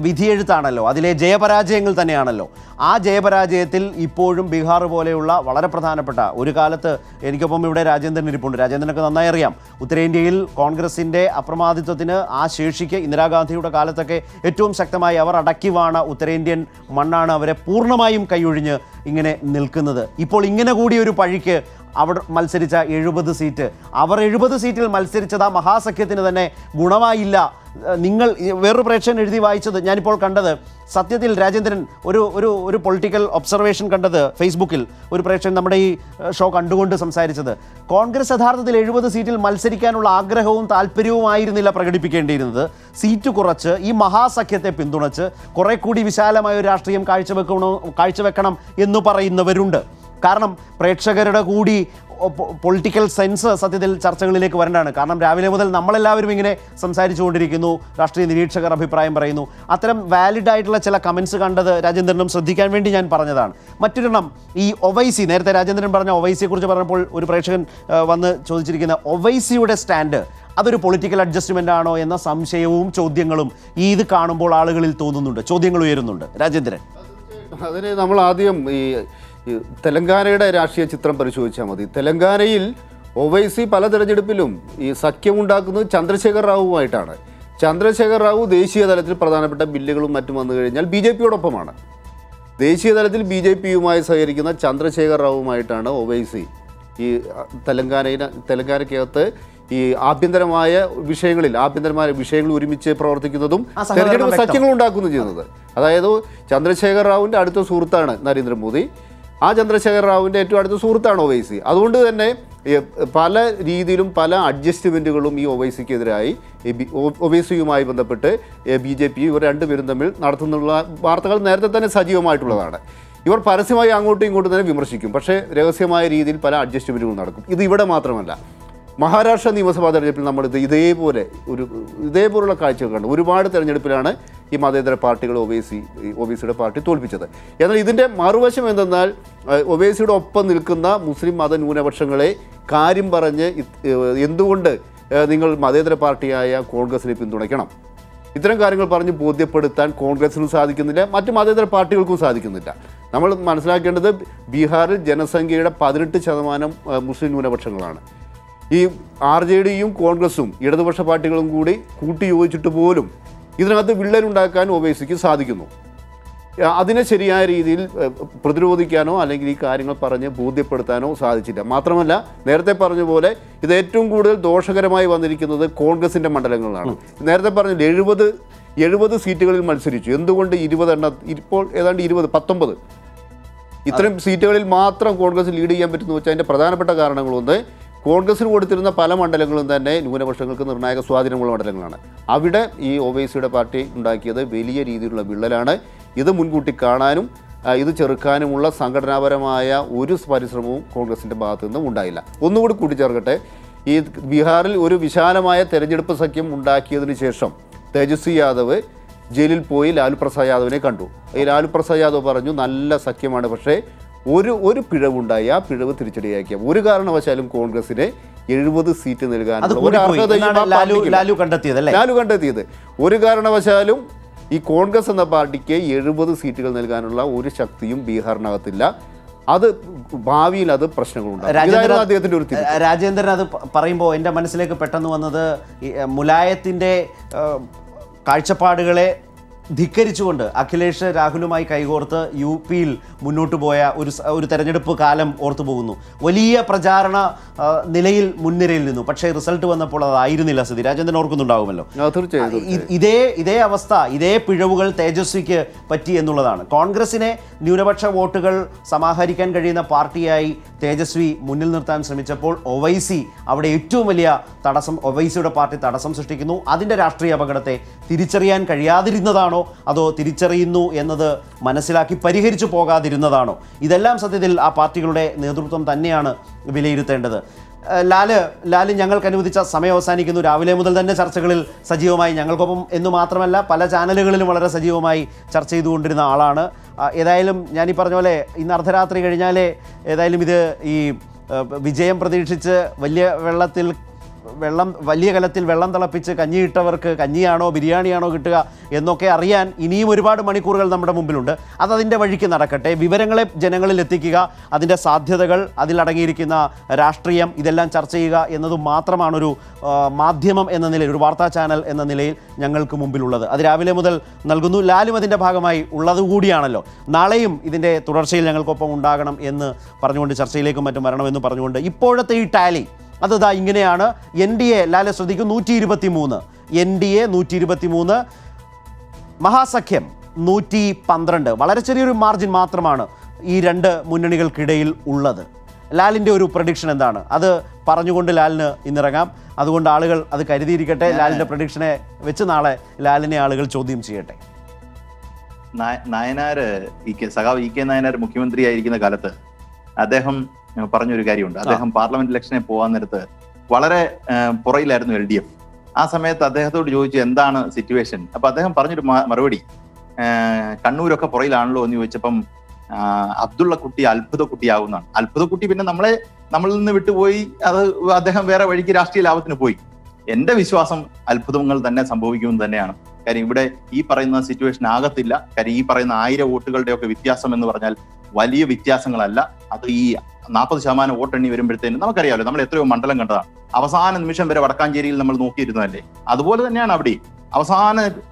വിധിയെഴുത്താണല്ലോ, അതിലെ ജയപരാജയങ്ങൾ തന്നെയാണല്ലോ. ആ ജയപരാജയത്തിൽ ഇപ്പോഴും ബീഹാർ പോലെയുള്ള വളരെ പ്രധാനപ്പെട്ട ഒരു കാലത്ത്, എനിക്കൊപ്പം ഇവിടെ രാജേന്ദ്രൻ ഇരിപ്പുണ്ട്, രാജേന്ദ്രനൊക്കെ നന്നായി അറിയാം, ഉത്തരേന്ത്യയിൽ കോൺഗ്രസിൻ്റെ അപ്രമാദിത്വത്തിന്, ആ ശേഷിക്ക് ഇന്ദിരാഗാന്ധിയുടെ കാലത്തൊക്കെ ഏറ്റവും ശക്തമായി അവർ അടക്കി വാണ ഉത്തരേന്ത്യൻ മണ്ണാണ് അവരെ പൂർണ്ണമായും കൈയൊഴിഞ്ഞ് ഇങ്ങനെ നിൽക്കുന്നത്. ഇപ്പോൾ ഇങ്ങനെ കൂടി ഒരു പഴിക്ക് അവർ മത്സരിച്ച 70 സീറ്റ്, അവർ 70 സീറ്റിൽ മത്സരിച്ചത് ആ മഹാസഖ്യത്തിന് തന്നെ ഗുണമായില്ല. നിങ്ങൾ വേറൊരു പ്രേക്ഷകൻ എഴുതി വായിച്ചത് ഞാനിപ്പോൾ കണ്ടത്, സത്യത്തിൽ രാജേന്ദ്രൻ ഒരു പൊളിറ്റിക്കൽ ഒബ്സർവേഷൻ കണ്ടത് ഫേസ്ബുക്കിൽ, ഒരു പ്രേക്ഷകൻ നമ്മുടെ ഈ ഷോ കണ്ടുകൊണ്ട് സംസാരിച്ചത്, കോൺഗ്രസ് യഥാർത്ഥത്തിൽ 70 സീറ്റിൽ മത്സരിക്കാനുള്ള ആഗ്രഹവും താല്പര്യവുമായിരുന്നില്ല പ്രകടിപ്പിക്കേണ്ടിയിരുന്നത്. സീറ്റ് കുറച്ച് ഈ മഹാസഖ്യത്തെ പിന്തുണച്ച് കുറെ കൂടി വിശാലമായ ഒരു രാഷ്ട്രീയം കാഴ്ചവെക്കണം എന്ന് പറയുന്നവരുണ്ട്. കാരണം പ്രേക്ഷകരുടെ കൂടി പൊളിറ്റിക്കൽ സെൻസ് സത്യത്തിൽ ചർച്ചകളിലേക്ക് വരേണ്ടതാണ്. കാരണം രാവിലെ മുതൽ നമ്മളെല്ലാവരും ഇങ്ങനെ സംസാരിച്ചു കൊണ്ടിരിക്കുന്നു, രാഷ്ട്രീയ നിരീക്ഷകർ അഭിപ്രായം പറയുന്നു. അത്തരം വാലിഡ് ആയിട്ടുള്ള ചില കമൻസ് കണ്ടത് രാജേന്ദ്രനും ശ്രദ്ധിക്കാൻ വേണ്ടി ഞാൻ പറഞ്ഞതാണ്. മറ്റൊരെണ്ണം, ഈ ഒവൈസി, നേരത്തെ രാജേന്ദ്രൻ പറഞ്ഞ ഒവൈസിയെക്കുറിച്ച് പറഞ്ഞപ്പോൾ ഒരു പ്രേക്ഷകൻ വന്ന് ചോദിച്ചിരിക്കുന്ന ഒവൈസിയുടെ സ്റ്റാൻഡ്, അതൊരു പൊളിറ്റിക്കൽ അഡ്ജസ്റ്റ്മെൻ്റ് ആണോ എന്ന സംശയവും ചോദ്യങ്ങളും ഇത് കാണുമ്പോൾ ആളുകളിൽ തോന്നുന്നുണ്ട്, ചോദ്യങ്ങൾ ഉയരുന്നുണ്ട്. രാജേന്ദ്രൻ, അതിന് നമ്മൾ ആദ്യം ഈ തെലങ്കാനയുടെ രാഷ്ട്രീയ ചിത്രം പരിശോധിച്ചാൽ മതി. തെലങ്കാനയിൽ ഒവൈസി പല തെരഞ്ഞെടുപ്പിലും ഈ സഖ്യമുണ്ടാക്കുന്നത് ചന്ദ്രശേഖർ റാവുമായിട്ടാണ്. ചന്ദ്രശേഖർ റാവു ദേശീയ തലത്തിൽ പ്രധാനപ്പെട്ട ബില്ലുകളും മറ്റും വന്നു കഴിഞ്ഞാൽ BJPയോടൊപ്പമാണ്. ദേശീയ തലത്തിൽ BJPയുമായി സഹകരിക്കുന്ന ചന്ദ്രശേഖർ റാവുമായിട്ടാണ് ഒവൈസി ഈ തെലങ്കാനയ്ക്കകത്ത് ഈ ആഭ്യന്തരമായ വിഷയങ്ങൾ ഒരുമിച്ച് പ്രവർത്തിക്കുന്നതും തെരഞ്ഞെടുപ്പ് സഖ്യങ്ങൾ ഉണ്ടാക്കുകയും ചെയ്യുന്നത്. അതായത് ചന്ദ്രശേഖർ റാവുവിൻ്റെ അടുത്ത സുഹൃത്താണ് നരേന്ദ്രമോദി, ആ ചന്ദ്രശേഖർ റാവുവിൻ്റെ ഏറ്റവും അടുത്ത സുഹൃത്താണ് ഒവൈസി. അതുകൊണ്ട് തന്നെ പല രീതിയിലും പല അഡ്ജസ്റ്റ്മെൻറ്റുകളും ഈ ഒവൈസിക്കെതിരായി, ഒവൈസിയുമായി ബന്ധപ്പെട്ട് BJP ഇവർ രണ്ടുപേരും തമ്മിൽ നടത്തുന്നുള്ള വാർത്തകൾ നേരത്തെ തന്നെ സജീവമായിട്ടുള്ളതാണ്. ഇവർ പരസ്യമായി അങ്ങോട്ടും ഇങ്ങോട്ടും തന്നെ വിമർശിക്കും, പക്ഷേ രഹസ്യമായ രീതിയിൽ പല അഡ്ജസ്റ്റ്മെൻറ്റുകളും നടക്കും. ഇത് ഇവിടെ മാത്രമല്ല, മഹാരാഷ്ട്ര നിയമസഭാ തെരഞ്ഞെടുപ്പിൽ നമ്മൾ ഇതേപോലുള്ള കാഴ്ചകൾ കണ്ടു. ഒരുപാട് തെരഞ്ഞെടുപ്പിലാണ് ഈ മതേതര പാർട്ടികൾ ഒവൈസിയുടെ പാർട്ടി തോൽപ്പിച്ചത്. എന്നാൽ ഇതിൻ്റെ മറുവശം എന്തെന്നാൽ ഒവൈസിയുടെ ഒപ്പം നിൽക്കുന്ന മുസ്ലിം മത ന്യൂനപക്ഷങ്ങളെ കാര്യം പറഞ്ഞ് എന്തുകൊണ്ട് നിങ്ങൾ മതേതര പാർട്ടിയായ കോൺഗ്രസിനെ പിന്തുണയ്ക്കണം, ഇത്തരം കാര്യങ്ങൾ പറഞ്ഞ് ബോധ്യപ്പെടുത്താൻ കോൺഗ്രസിനും സാധിക്കുന്നില്ല, മറ്റ് മതേതര പാർട്ടികൾക്കും സാധിക്കുന്നില്ല. നമ്മൾ മനസ്സിലാക്കേണ്ടത് ബീഹാറിൽ ജനസംഖ്യയുടെ 18% മുസ്ലിം ന്യൂനപക്ഷങ്ങളാണ്. ഈ RJDയും കോൺഗ്രസും ഇടതുപക്ഷ പാർട്ടികളും കൂടി കൂട്ടിയോജിച്ചിട്ട് പോലും ഇതിനകത്ത് വിള്ളലുണ്ടാക്കാൻ ഒവൈസിക്ക് സാധിക്കുന്നു. അതിനെ ശരിയായ രീതിയിൽ പ്രതിരോധിക്കാനോ അല്ലെങ്കിൽ ഈ കാര്യങ്ങൾ പറഞ്ഞ് ബോധ്യപ്പെടുത്താനോ സാധിച്ചില്ല. മാത്രമല്ല, നേരത്തെ പറഞ്ഞ പോലെ ഇത് ഏറ്റവും കൂടുതൽ ദോഷകരമായി വന്നിരിക്കുന്നത് കോൺഗ്രസിൻ്റെ മണ്ഡലങ്ങളിലാണ്. നേരത്തെ പറഞ്ഞ 70 സീറ്റുകളിൽ മത്സരിച്ചു. എന്തുകൊണ്ട് 20 ഇപ്പോൾ ഏതാണ്ട് 19 ഇത്തരം സീറ്റുകളിൽ മാത്രം കോൺഗ്രസ് ലീഡ് ചെയ്യാൻ പറ്റുന്നു വെച്ചാൽ അതിൻ്റെ പ്രധാനപ്പെട്ട കാരണങ്ങളൊന്ന്, കോൺഗ്രസിന് കൊടുത്തിരുന്ന പല മണ്ഡലങ്ങളും തന്നെ ന്യൂനപക്ഷങ്ങൾക്ക് നിർണായക സ്വാധീനമുള്ള മണ്ഡലങ്ങളാണ്. അവിടെ ഈ ഒവൈസിയുടെ പാർട്ടി ഉണ്ടാക്കിയത് വലിയ രീതിയിലുള്ള വിള്ളലാണ്. ഇത് മുൻകൂട്ടി കാണാനും ഇത് ചെറുക്കാനുമുള്ള സംഘടനാപരമായ ഒരു പരിശ്രമവും കോൺഗ്രസിൻ്റെ ഭാഗത്തു നിന്നും ഉണ്ടായില്ല. ഒന്നുകൂടി കൂട്ടിച്ചേർക്കട്ടെ, ഈ ബീഹാറിൽ ഒരു വിശാലമായ തെരഞ്ഞെടുപ്പ് സഖ്യം ഉണ്ടാക്കിയതിന് ശേഷം തേജസ്വി യാദവ് ജയിലിൽ പോയി ലാലു പ്രസാദ് യാദവിനെ കണ്ടു. ഈ ലാലു പ്രസാദ് യാദവ് പറഞ്ഞു നല്ല സഖ്യമാണ്, പക്ഷേ ഒരു പിഴവുണ്ടായി. ആ പിഴവ് തിരിച്ചടിയാക്കിയ ഒരു കാരണവശാലും കോൺഗ്രസിന് 70 സീറ്റ് നൽകാനുള്ള ഒരു അർഹതയും ലാലു കണ്ടെത്തിയത്. ഒരു കാരണവശാലും ഈ കോൺഗ്രസ് എന്ന പാർട്ടിക്ക് 70 സീറ്റുകൾ നൽകാനുള്ള ഒരു ശക്തിയും ബീഹാറിനകത്തില്ല. അത് ഭാവിയിൽ അത് പ്രശ്നങ്ങളുണ്ടാകും. അദ്ദേഹത്തിൻ്റെ ഒരു രാജേന്ദ്രൻ അത് പറയുമ്പോൾ എൻ്റെ മനസ്സിലേക്ക് പെട്ടെന്ന് വന്നത് മുലായത്തിൻ്റെ കാഴ്ചപ്പാടുകളെ ധിക്കരിച്ചുകൊണ്ട് അഖിലേഷ് രാഹുലുമായി കൈകോർത്ത് UPയിൽ മുന്നോട്ട് പോയ ഒരു തെരഞ്ഞെടുപ്പ് കാലം ഓർത്തു പോകുന്നു. വലിയ പ്രചാരണ നിലയിൽ മുൻനിരയിൽ നിന്നു. പക്ഷേ റിസൾട്ട് വന്നപ്പോൾ അതായിരുന്നില്ല സ്ഥിതി. രാജേന്ദ്രൻ ഓർക്കുന്നുണ്ടാവുമല്ലോ. ഇതേ അവസ്ഥ, ഇതേ പിഴവുകൾ തേജസ്വിക്ക് പറ്റി എന്നുള്ളതാണ്. കോൺഗ്രസിനെ ന്യൂനപക്ഷ വോട്ടുകൾ സമാഹരിക്കാൻ കഴിയുന്ന പാർട്ടിയായി തേജസ്വി മുന്നിൽ നിർത്താൻ ശ്രമിച്ചപ്പോൾ ഒവൈസി അവിടെ ഏറ്റവും വലിയ തടസ്സം, ഒവൈസിയുടെ പാർട്ടി തടസ്സം സൃഷ്ടിക്കുന്നു. അതിൻ്റെ രാഷ്ട്രീയ അപകടത്തെ തിരിച്ചറിയാൻ കഴിയാതിരുന്നതാണോ അതോ തിരിച്ചറിയുന്നു എന്നത് മനസ്സിലാക്കി പരിഹരിച്ചു പോകാതിരുന്നതാണോ? ഇതെല്ലാം സത്യത്തിൽ ആ പാർട്ടികളുടെ നേതൃത്വം തന്നെയാണ് വിലയിരുത്തേണ്ടത്. ലാല് ഞങ്ങൾക്ക് അനുവദിച്ച സമയം അവസാനിക്കുന്നു. രാവിലെ മുതൽ തന്നെ ചർച്ചകളിൽ സജീവമായി, ഞങ്ങൾക്കൊപ്പം എന്ന് മാത്രമല്ല പല ചാനലുകളിലും വളരെ സജീവമായി ചർച്ച ചെയ്തുകൊണ്ടിരുന്ന ആളാണ്. ഏതായാലും ഞാനീ പറഞ്ഞ പോലെ ഇന്ന് അർദ്ധരാത്രി കഴിഞ്ഞാലേ ഏതായാലും ഇത് ഈ വിജയം പ്രതീക്ഷിച്ച് വലിയ കലത്തിൽ വെള്ളം തിളപ്പിച്ച് കഞ്ഞിയിട്ടവർക്ക് കഞ്ഞിയാണോ ബിരിയാണിയാണോ കിട്ടുക എന്നൊക്കെ അറിയാൻ ഇനിയും ഒരുപാട് മണിക്കൂറുകൾ നമ്മുടെ മുമ്പിലുണ്ട്. അതതിൻ്റെ വഴിക്ക് നടക്കട്ടെ. വിവരങ്ങളെ ജനങ്ങളിൽ എത്തിക്കുക, അതിൻ്റെ സാധ്യതകൾ, അതിലടങ്ങിയിരിക്കുന്ന രാഷ്ട്രീയം, ഇതെല്ലാം ചർച്ച ചെയ്യുക എന്നത് മാത്രമാണൊരു മാധ്യമം എന്ന നിലയിൽ, ഒരു വാർത്താ ചാനൽ എന്ന നിലയിൽ ഞങ്ങൾക്ക് മുമ്പിലുള്ളത്. അത് രാവിലെ മുതൽ നൽകുന്നു. ലാലും അതിൻ്റെ ഭാഗമായി ഉള്ളതുകൂടിയാണല്ലോ. നാളെയും ഇതിൻ്റെ തുടർച്ചയിൽ ഞങ്ങൾക്കൊപ്പം ഉണ്ടാകണം എന്ന് പറഞ്ഞുകൊണ്ട്, ചർച്ചയിലേക്കും മറ്റും വരണമെന്ന് പറഞ്ഞുകൊണ്ട്, ഇപ്പോഴത്തെ ഈ ടാലി അതാ ഇങ്ങനെയാണ്. NDA ലാലെ ശ്രദ്ധിക്കും 123, NDA 123, മഹാസഖ്യം 112. വളരെ ചെറിയൊരു മാർജിൻ മാത്രമാണ് ഈ രണ്ട് മുന്നണികൾക്കിടയിൽ ഉള്ളത്. ലാലിൻ്റെ ഒരു പ്രഡിക്ഷൻ എന്താണ്? അത് പറഞ്ഞുകൊണ്ട് ലാലിന് ഇന്നിറങ്ങാം. അതുകൊണ്ട് ആളുകൾ അത് കരുതിയിരിക്കട്ടെ. ലാലിൻ്റെ പ്രഡിക്ഷനെ വെച്ച് നാളെ ലാലിനെ ആളുകൾ ചോദ്യം ചെയ്യട്ടെ. സഖാവ് EK നായനാർ മുഖ്യമന്ത്രിയായിരിക്കുന്ന കാലത്ത് അദ്ദേഹം പറഞ്ഞൊരു കാര്യമുണ്ട്. അദ്ദേഹം പാർലമെന്റ് ഇലക്ഷനെ പോകാൻ നേരത്ത് വളരെ പുറയിലായിരുന്നു LDF. ആ സമയത്ത് അദ്ദേഹത്തോട് ചോദിച്ചു എന്താണ് സിറ്റുവേഷൻ. അപ്പൊ അദ്ദേഹം പറഞ്ഞൊരു മറുപടി, കണ്ണൂരൊക്കെ പുറയിലാണല്ലോ എന്ന് ചോദിച്ചപ്പം അബ്ദുള്ള കുട്ടി അത്ഭുത കുട്ടിയാവുന്നതാണ്. അത്ഭുത കുട്ടി പിന്നെ നമ്മളിൽ നിന്ന് വിട്ടുപോയി, അത് അദ്ദേഹം വേറെ വഴിക്ക് രാഷ്ട്രീയ ലാഭത്തിന് പോയി. എന്റെ വിശ്വാസം അത്ഭുതങ്ങൾ തന്നെ സംഭവിക്കുമെന്ന് തന്നെയാണ്. കാര്യം ഇവിടെ ഈ പറയുന്ന സിറ്റുവേഷൻ ആകത്തില്ല. കാര്യം ഈ പറയുന്ന 1000 വോട്ടുകളുടെ ഒക്കെ വ്യത്യാസം എന്ന് പറഞ്ഞാൽ വലിയ വ്യത്യാസങ്ങളല്ല. അത് ഈ 40% വോട്ടെണ്ണി വരുമ്പോഴത്തേനും നമുക്കറിയാമല്ലോ, നമ്മൾ എത്രയോ മണ്ഡലം കണ്ടതാണ്. അവസാന നിമിഷം വരെ വടക്കാഞ്ചേരിയിൽ നമ്മൾ നോക്കിയിരുന്നതല്ലേ. അതുപോലെ തന്നെയാണ് അവിടെ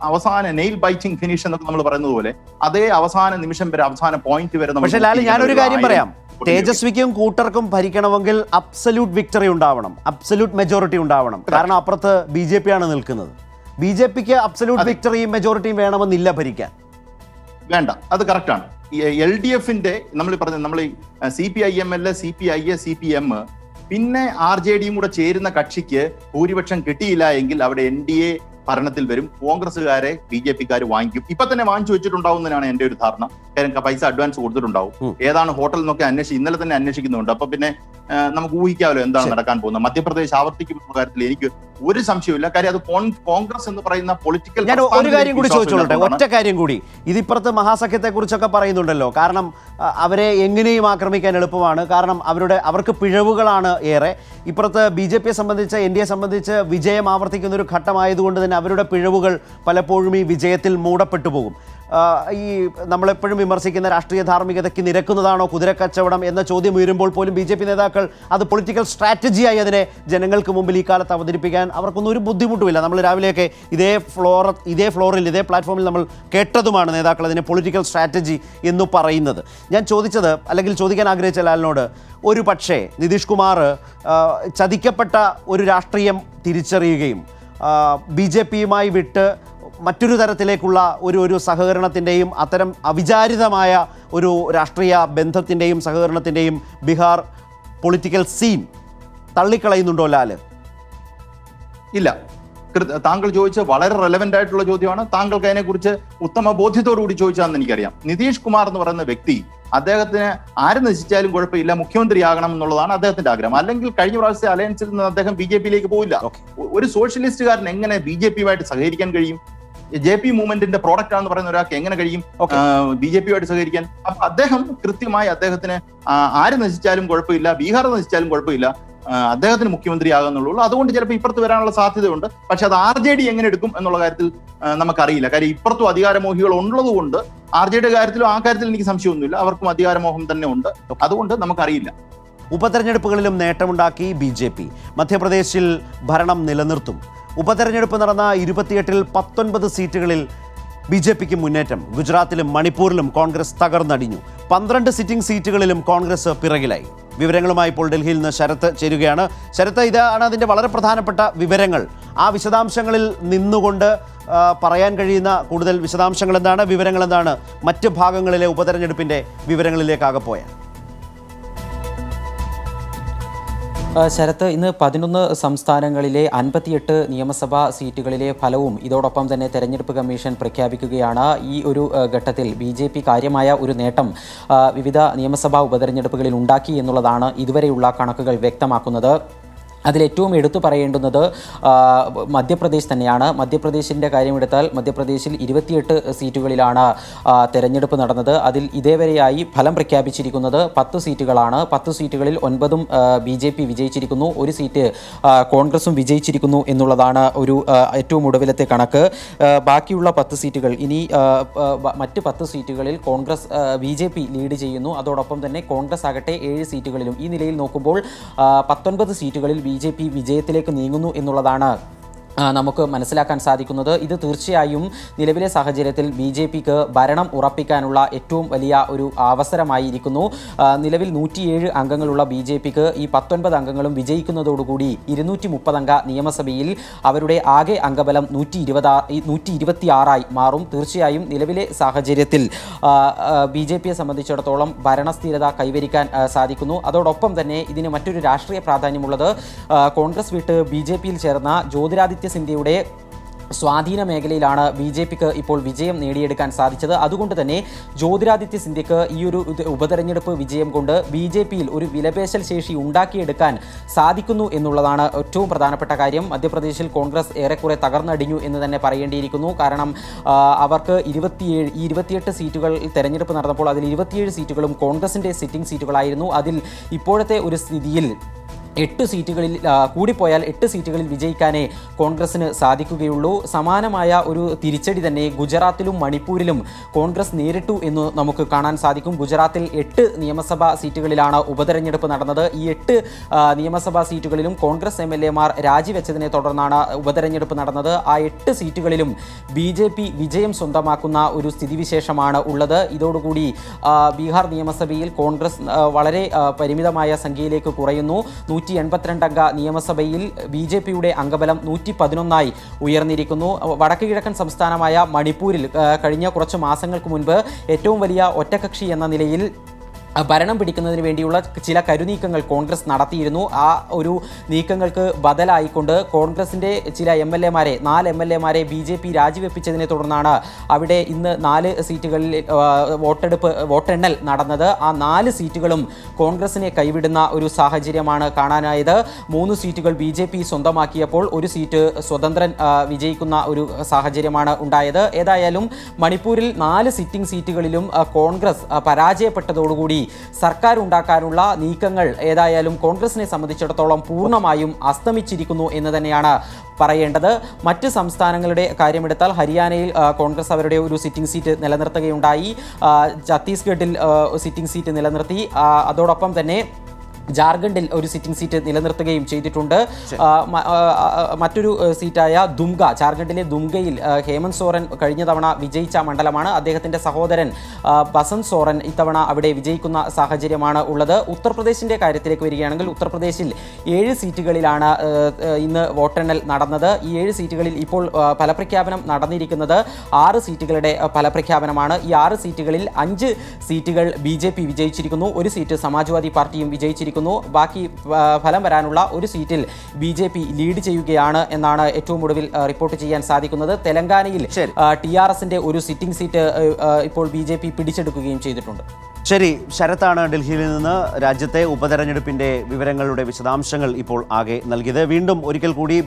അവസാന നെയിൽ ബൈറ്റിംഗ് ഫിനിഷ് എന്നൊക്കെ നമ്മൾ പറയുന്നത് പോലെ അതേ അവസാന നിമിഷം വരെ, അവസാന പോയിന്റ് വരെ. പക്ഷേ ലാലി, ഞാനൊരു കാര്യം പറയാം. തേജസ്വിക്കും കൂട്ടർക്കും ഭരിക്കണമെങ്കിൽ അബ്സല്യൂട്ട് വിക്ടറി ഉണ്ടാവണം, അബ്സല്യൂട്ട് മെജോറിറ്റി ഉണ്ടാവണം. കാരണം അപ്പുറത്ത് BJP ആണ് നിൽക്കുന്നത്. BJPക്ക് അബ്സല്യൂട്ട് വിക്ടറിയും മെജോറിറ്റിയും വേണമെന്നില്ല ഭരിക്കാൻ. വേണ്ട, അത് കറക്റ്റാണ്. LDFന്റെ നമ്മൾ CPIM, CPI, CPM, പിന്നെ RJDയും കൂടെ ചേരുന്ന കക്ഷിക്ക് ഭൂരിപക്ഷം കിട്ടിയില്ല എങ്കിൽ അവിടെ NDA ഭരണത്തിൽ വരും. കോൺഗ്രസ്സുകാരെ BJPക്കാർ വാങ്ങിക്കും. ഇപ്പൊ തന്നെ വാങ്ങിച്ചു വെച്ചിട്ടുണ്ടാവുന്നതിനാണ് എന്റെ ഒരു ധാരണ. കാര്യം പൈസ അഡ്വാൻസ് കൊടുത്തിട്ടുണ്ടാവും. ഏതാണ് ഹോട്ടൽ എന്നൊക്കെ ഇന്നലെ തന്നെ അന്വേഷിക്കുന്നുണ്ട്. അപ്പൊ പിന്നെ നമുക്ക് ഊഹിക്കാമല്ലോ എന്താണ് നടക്കാൻ പോകുന്നത്. മധ്യപ്രദേശ് ആവർത്തിക്കുമെന്ന കാര്യത്തിൽ എനിക്ക് ഒരു സംശയമില്ല. കാര്യം അത് കോൺഗ്രസ് എന്ന് പറയുന്ന പൊളിറ്റിക്കൽ. ഞാൻ ഒരു കാര്യം കൂടി ചോദിച്ചോളട്ടെ, ഒറ്റ കാര്യം കൂടി. ഇതിപ്പുറത്ത് മഹാസഖ്യത്തെ കുറിച്ചൊക്കെ പറയുന്നുണ്ടല്ലോ. കാരണം അവരെ എങ്ങനെയും ആക്രമിക്കാൻ എളുപ്പമാണ്. കാരണം അവർക്ക് പിഴവുകളാണ് ഏറെ. ഇപ്പുറത്ത് BJPയെ സംബന്ധിച്ച്, NDA സംബന്ധിച്ച് വിജയം ആവർത്തിക്കുന്ന ഒരു ഘട്ടമായതുകൊണ്ട് തന്നെ അവരുടെ പിഴവുകൾ പലപ്പോഴും ഈ വിജയത്തിൽ മൂടപ്പെട്ടു പോകും. ഈ നമ്മളെപ്പോഴും വിമർശിക്കുന്ന രാഷ്ട്രീയ ധാർമ്മികതയ്ക്ക് നിരക്കുന്നതാണോ കുതിരക്കച്ചവടം എന്ന ചോദ്യം ഉയരുമ്പോൾ പോലും BJP നേതാക്കൾ അത് പൊളിറ്റിക്കൽ സ്ട്രാറ്റജിയായി അതിനെ ജനങ്ങൾക്ക് മുമ്പിൽ ഈ കാലത്ത് അവതരിപ്പിക്കാൻ അവർക്കൊന്നും ഒരു ബുദ്ധിമുട്ടുമില്ല. നമ്മൾ രാവിലെയൊക്കെ ഇതേ ഫ്ലോറിൽ ഇതേ പ്ലാറ്റ്ഫോമിൽ നമ്മൾ കേട്ടതുമാണ് നേതാക്കൾ അതിനെ പൊളിറ്റിക്കൽ സ്ട്രാറ്റജി എന്ന് പറയുന്നത്. ഞാൻ ചോദിച്ചത്, അല്ലെങ്കിൽ ചോദിക്കാൻ ആഗ്രഹിച്ച ലാലിനോട്, ഒരു പക്ഷേ നിതീഷ് കുമാർ ചതിക്കപ്പെട്ട ഒരു രാഷ്ട്രീയം തിരിച്ചറിയുകയും BJPയുമായി വിട്ട് മറ്റൊരു തരത്തിലേക്കുള്ള ഒരു സഹകരണത്തിൻ്റെയും അത്തരം അവിചാരിതമായ ഒരു രാഷ്ട്രീയ ബന്ധത്തിൻ്റെയും സഹകരണത്തിൻ്റെയും ബീഹാർ പൊളിറ്റിക്കൽ സീൻ തള്ളിക്കളയുന്നുണ്ടോ ലാല്? ഇല്ല. താങ്കൾ ചോദിച്ച വളരെ റെലവെന്റ് ആയിട്ടുള്ള ചോദ്യമാണ്. താങ്കൾക്ക് അതിനെക്കുറിച്ച് ഉത്തമ ബോധ്യത്തോടുകൂടി ചോദിച്ചാണെന്ന് എനിക്കറിയാം. നിതീഷ് കുമാർ എന്ന് പറയുന്ന വ്യക്തി, അദ്ദേഹത്തിന് ആര് നശിച്ചാലും കുഴപ്പമില്ല, മുഖ്യമന്ത്രിയാകണം എന്നുള്ളതാണ് അദ്ദേഹത്തിന്റെ ആഗ്രഹം. അല്ലെങ്കിൽ കഴിഞ്ഞ പ്രാവശ്യത്തെ അലയൻസിൽ നിന്ന് അദ്ദേഹം BJPയിലേക്ക് പോയില്ല. ഒരു സോഷ്യലിസ്റ്റുകാരൻ എങ്ങനെ BJPയുമായിട്ട് സഹകരിക്കാൻ കഴിയും? JP മൂവ്മെന്റിന്റെ പ്രോഡക്റ്റ് ആണെന്ന് പറയുന്ന ഒരാൾക്ക് എങ്ങനെ കഴിയും BJPയുമായിട്ട് സഹകരിക്കാൻ? അപ്പൊ അദ്ദേഹം കൃത്യമായി അദ്ദേഹത്തിന് ആര് നശിച്ചാലും കുഴപ്പമില്ല, ബീഹാർ നശിച്ചാലും കുഴപ്പമില്ല, അദ്ദേഹത്തിന് മുഖ്യമന്ത്രിയാകുന്നുള്ളൂ. അതുകൊണ്ട് ചിലപ്പോൾ ഇപ്പുറത്ത് വരാനുള്ള സാധ്യതയുണ്ട്. പക്ഷെ അത് RJD എങ്ങനെ എടുക്കും എന്നുള്ള കാര്യത്തിൽ നമുക്കറിയില്ല. കാര്യം ഇപ്പുറത്തും അധികാരമോഹികൾ ഉള്ളതുകൊണ്ട് RJD കാര്യത്തിലും ആ കാര്യത്തിൽ എനിക്ക് സംശയമൊന്നുമില്ല. അവർക്കും അധികാരമോഹം തന്നെ ഉണ്ട്. അതുകൊണ്ട് നമുക്കറിയില്ല. ഉപതെരഞ്ഞെടുപ്പുകളിലും നേട്ടമുണ്ടാക്കി BJP. മധ്യപ്രദേശിൽ ഭരണം നിലനിർത്തും. ഉപതെരഞ്ഞെടുപ്പ് നടന്ന 28-ൽ 19 സീറ്റുകളിൽ BJPക്ക് മുന്നേറ്റം. ഗുജറാത്തിലും മണിപ്പൂരിലും കോൺഗ്രസ് തകർന്നടിഞ്ഞു. 12 സിറ്റിംഗ് സീറ്റുകളിലും കോൺഗ്രസ് പിറകിലായി. വിവരങ്ങളുമായി ഇപ്പോൾ ഡൽഹിയിൽ നിന്ന് ശരത്ത് ചേരുകയാണ്. ശരത്ത്, ഇതാണ് അതിൻ്റെ വളരെ പ്രധാനപ്പെട്ട വിവരങ്ങൾ. ആ വിശദാംശങ്ങളിൽ നിന്നുകൊണ്ട് പറയാൻ കഴിയുന്ന കൂടുതൽ വിശദാംശങ്ങൾ എന്താണ്, വിവരങ്ങൾ എന്താണ്? മറ്റ് ഭാഗങ്ങളിലെ ഉപതെരഞ്ഞെടുപ്പിൻ്റെ വിവരങ്ങളിലേക്കാകെ പോയാൽ ശരത്ത്, ഇന്ന് 11 സംസ്ഥാനങ്ങളിലെ 58 നിയമസഭാ സീറ്റുകളിലെ ഫലവും ഇതോടൊപ്പം തന്നെ തെരഞ്ഞെടുപ്പ് കമ്മീഷൻ പ്രഖ്യാപിക്കുകയാണ്. ഈ ഒരു ഘട്ടത്തിൽ BJP കാര്യമായ ഒരു നേട്ടം വിവിധ നിയമസഭാ ഉപതെരഞ്ഞെടുപ്പുകളിൽ ഉണ്ടാക്കി എന്നുള്ളതാണ് ഇതുവരെയുള്ള കണക്കുകൾ വ്യക്തമാക്കുന്നത്. അതിലേറ്റവും എടുത്തു പറയേണ്ടുന്നത് മധ്യപ്രദേശ് തന്നെയാണ്. മധ്യപ്രദേശിൻ്റെ കാര്യമെടുത്താൽ മധ്യപ്രദേശിൽ 28 സീറ്റുകളിലാണ് തെരഞ്ഞെടുപ്പ് നടന്നത്. അതിൽ ഇതേവരെയായി ഫലം പ്രഖ്യാപിച്ചിരിക്കുന്നത് 10 സീറ്റുകളാണ്. 10 സീറ്റുകളിൽ 9 BJP വിജയിച്ചിരിക്കുന്നു, ഒരു സീറ്റ് കോൺഗ്രസും വിജയിച്ചിരിക്കുന്നു എന്നുള്ളതാണ് ഒരു ഏറ്റവും ഒടുവിലത്തെ കണക്ക്. ബാക്കിയുള്ള 10 സീറ്റുകൾ ഇനി മറ്റ് 10 സീറ്റുകളിൽ കോൺഗ്രസ് BJP ലീഡ് ചെയ്യുന്നു. അതോടൊപ്പം തന്നെ കോൺഗ്രസ് ആകട്ടെ 7 സീറ്റുകളിലും. ഈ നിലയിൽ നോക്കുമ്പോൾ 19 സീറ്റുകളിൽ BJP വിജയത്തിലേക്ക് നീങ്ങുന്നു എന്നുള്ളതാണ് നമുക്ക് മനസ്സിലാക്കാൻ സാധിക്കുന്നത്. ഇത് തീർച്ചയായും നിലവിലെ സാഹചര്യത്തിൽ BJPക്ക് ഭരണം ഉറപ്പിക്കാനുള്ള ഏറ്റവും വലിയ ഒരു അവസരമായിരിക്കുന്നു. നിലവിൽ 107 അംഗങ്ങളുള്ള BJPക്ക് ഈ 19 അംഗങ്ങളും വിജയിക്കുന്നതോടുകൂടി 230 അംഗ നിയമസഭയിൽ അവരുടെ ആകെ അംഗബലം 126 മാറും. തീർച്ചയായും നിലവിലെ സാഹചര്യത്തിൽ BJPയെ സംബന്ധിച്ചിടത്തോളം ഭരണസ്ഥിരത കൈവരിക്കാൻ സാധിക്കുന്നു. അതോടൊപ്പം തന്നെ ഇതിന് മറ്റൊരു രാഷ്ട്രീയ പ്രാധാന്യമുള്ളത് കോൺഗ്രസ് വിട്ട് BJPയിൽ ചേർന്ന ജ്യോതിരാദിത്യ സിന്ധ്യയുടെ സ്വാധീന മേഖലയിലാണ് BJPക്ക് ഇപ്പോൾ വിജയം നേടിയെടുക്കാൻ സാധിച്ചത്. അതുകൊണ്ട് തന്നെ ജ്യോതിരാദിത്യ സിന്ധ്യക്ക് ഈ ഒരു ഉപതെരഞ്ഞെടുപ്പ് വിജയം കൊണ്ട് BJPയിൽ ഒരു വിലപേശൽ ശേഷി ഉണ്ടാക്കിയെടുക്കാൻ സാധിക്കുന്നു എന്നുള്ളതാണ് ഏറ്റവും പ്രധാനപ്പെട്ട കാര്യം. മധ്യപ്രദേശിൽ കോൺഗ്രസ് ഏറെക്കുറെ തകർന്നടിഞ്ഞു എന്ന് തന്നെ പറയേണ്ടിയിരിക്കുന്നു. കാരണം അവർക്ക് 28 സീറ്റുകൾ തെരഞ്ഞെടുപ്പ് നടന്നപ്പോൾ അതിൽ 27 സീറ്റുകളും കോൺഗ്രസിൻ്റെ സിറ്റിംഗ് സീറ്റുകളായിരുന്നു. അതിൽ ഇപ്പോഴത്തെ ഒരു സ്ഥിതിയിൽ 8 സീറ്റുകളിൽ കൂടിപ്പോയാൽ 8 സീറ്റുകളിൽ വിജയിക്കാനേ കോൺഗ്രസിന് സാധിക്കുകയുള്ളൂ. സമാനമായ ഒരു തിരിച്ചടി തന്നെ ഗുജറാത്തിലും മണിപ്പൂരിലും കോൺഗ്രസ് നേരിട്ടു എന്ന് നമുക്ക് കാണാൻ സാധിക്കും. ഗുജറാത്തിൽ 8 നിയമസഭാ സീറ്റുകളിലാണ് ഉപതെരഞ്ഞെടുപ്പ് നടന്നത്. ഈ 8 നിയമസഭാ സീറ്റുകളിലും കോൺഗ്രസ് MLA മാർ രാജിവെച്ചതിനെ തുടർന്നാണ് ഉപതെരഞ്ഞെടുപ്പ് നടന്നത്. ആ 8 സീറ്റുകളിലും BJP വിജയം സ്വന്തമാക്കുന്ന ഒരു സ്ഥിതിവിശേഷമാണ് ഉള്ളത്. ഇതോടുകൂടി ബീഹാർ നിയമസഭയിൽ കോൺഗ്രസ് വളരെ പരിമിതമായ സംഖ്യയിലേക്ക് കുറയുന്നു. 182 അംഗ നിയമസഭയിൽ BJPയുടെ അംഗബലം 111 ഉയർന്നിരിക്കുന്നു. വടക്ക് കിഴക്കൻ സംസ്ഥാനമായ മണിപ്പൂരിൽ കഴിഞ്ഞ കുറച്ച് മാസങ്ങൾക്ക് മുൻപ് ഏറ്റവും വലിയ ഒറ്റകക്ഷി എന്ന നിലയിൽ ഭരണം പിടിക്കുന്നതിന് വേണ്ടിയുള്ള ചില കരുനീക്കങ്ങൾ കോൺഗ്രസ് നടത്തിയിരുന്നു. ആ ഒരു നീക്കങ്ങൾക്ക് ബദലായിക്കൊണ്ട് കോൺഗ്രസിൻ്റെ ചില MLA-മാരെ 4 MLA-മാരെ BJP രാജിവെപ്പിച്ചതിനെ തുടർന്നാണ് അവിടെ ഇന്ന് 4 സീറ്റുകളിൽ വോട്ടെണ്ണൽ നടന്നത്. ആ 4 സീറ്റുകളും കോൺഗ്രസിനെ കൈവിടുന്ന ഒരു സാഹചര്യമാണ് കാണാനായത്. 3 സീറ്റുകൾ BJP സ്വന്തമാക്കിയപ്പോൾ 1 സീറ്റ് സ്വതന്ത്രൻ വിജയിക്കുന്ന ഒരു സാഹചര്യമാണ് ഉണ്ടായത്. ഏതായാലും മണിപ്പൂരിൽ 4 സിറ്റിംഗ് സീറ്റുകളിലും കോൺഗ്രസ് പരാജയപ്പെട്ടതോടുകൂടി സർക്കാർ ഉണ്ടാക്കാനുള്ള നീക്കങ്ങൾ ഏതായാലും കോൺഗ്രസിനെ സംബന്ധിച്ചിടത്തോളം പൂർണ്ണമായും അസ്തമിച്ചിരിക്കുന്നു എന്ന് തന്നെയാണ് പറയേണ്ടത്. മറ്റ് സംസ്ഥാനങ്ങളുടെ കാര്യമെടുത്താൽ ഹരിയാനയിൽ കോൺഗ്രസ് അവരുടെ ഒരു സിറ്റിംഗ് സീറ്റ് നിലനിർത്തുകയുണ്ടായി. ഛത്തീസ്ഗഡിൽ സിറ്റിംഗ് സീറ്റ് നിലനിർത്തി. അതോടൊപ്പം തന്നെ ജാർഖണ്ഡിൽ ഒരു സിറ്റിംഗ് സീറ്റ് നിലനിർത്തുകയും ചെയ്തിട്ടുണ്ട്. മറ്റൊരു സീറ്റായ ദുംക, ജാർഖണ്ഡിലെ ദുംകയിൽ ഹേമന്ത് സോറൻ കഴിഞ്ഞ തവണ വിജയിച്ച മണ്ഡലമാണ്. അദ്ദേഹത്തിൻ്റെ സഹോദരൻ ബസന്ത് സോറൻ ഇത്തവണ അവിടെ വിജയിക്കുന്ന സാഹചര്യമാണ് ഉള്ളത്. ഉത്തർപ്രദേശിൻ്റെ കാര്യത്തിലേക്ക് വരികയാണെങ്കിൽ ഉത്തർപ്രദേശിൽ 7 സീറ്റുകളിലാണ് ഇന്ന് വോട്ടെണ്ണൽ നടന്നത്. ഈ 7 സീറ്റുകളിൽ ഇപ്പോൾ ഫലപ്രഖ്യാപനം നടന്നിരിക്കുന്നത് 6 സീറ്റുകളുടെ ഫലപ്രഖ്യാപനമാണ്. ഈ 6 സീറ്റുകളിൽ 5 സീറ്റുകൾ BJP വിജയിച്ചിരിക്കുന്നു, 1 സീറ്റ് സമാജ്വാദി പാർട്ടിയും വിജയിച്ചിരിക്കുന്നു. ബാക്കി ഫലം വരാനുള്ള 1 സീറ്റിൽ BJP ലീഡ് ചെയ്യുകയാണ് എന്നാണ് ഏറ്റവും ഒടുവിൽ റിപ്പോർട്ട് ചെയ്യാൻ സാധിക്കുന്നത്. തെലങ്കാനയിൽ TRS-ന്റെ ഒരു സിറ്റിംഗ് സീറ്റ് ഇപ്പോൾ BJP പിടിച്ചെടുക്കുകയും ചെയ്തിട്ടുണ്ട്. ശരി, ശരത്താണ് ഡൽഹിയിൽ നിന്ന് രാജ്യത്തെ ഉപതെരഞ്ഞെടുപ്പിൻ്റെ വിവരങ്ങളുടെ വിശദാംശങ്ങൾ ഇപ്പോൾ ആകെ നൽകിയത്. വീണ്ടും ഒരിക്കൽ കൂടി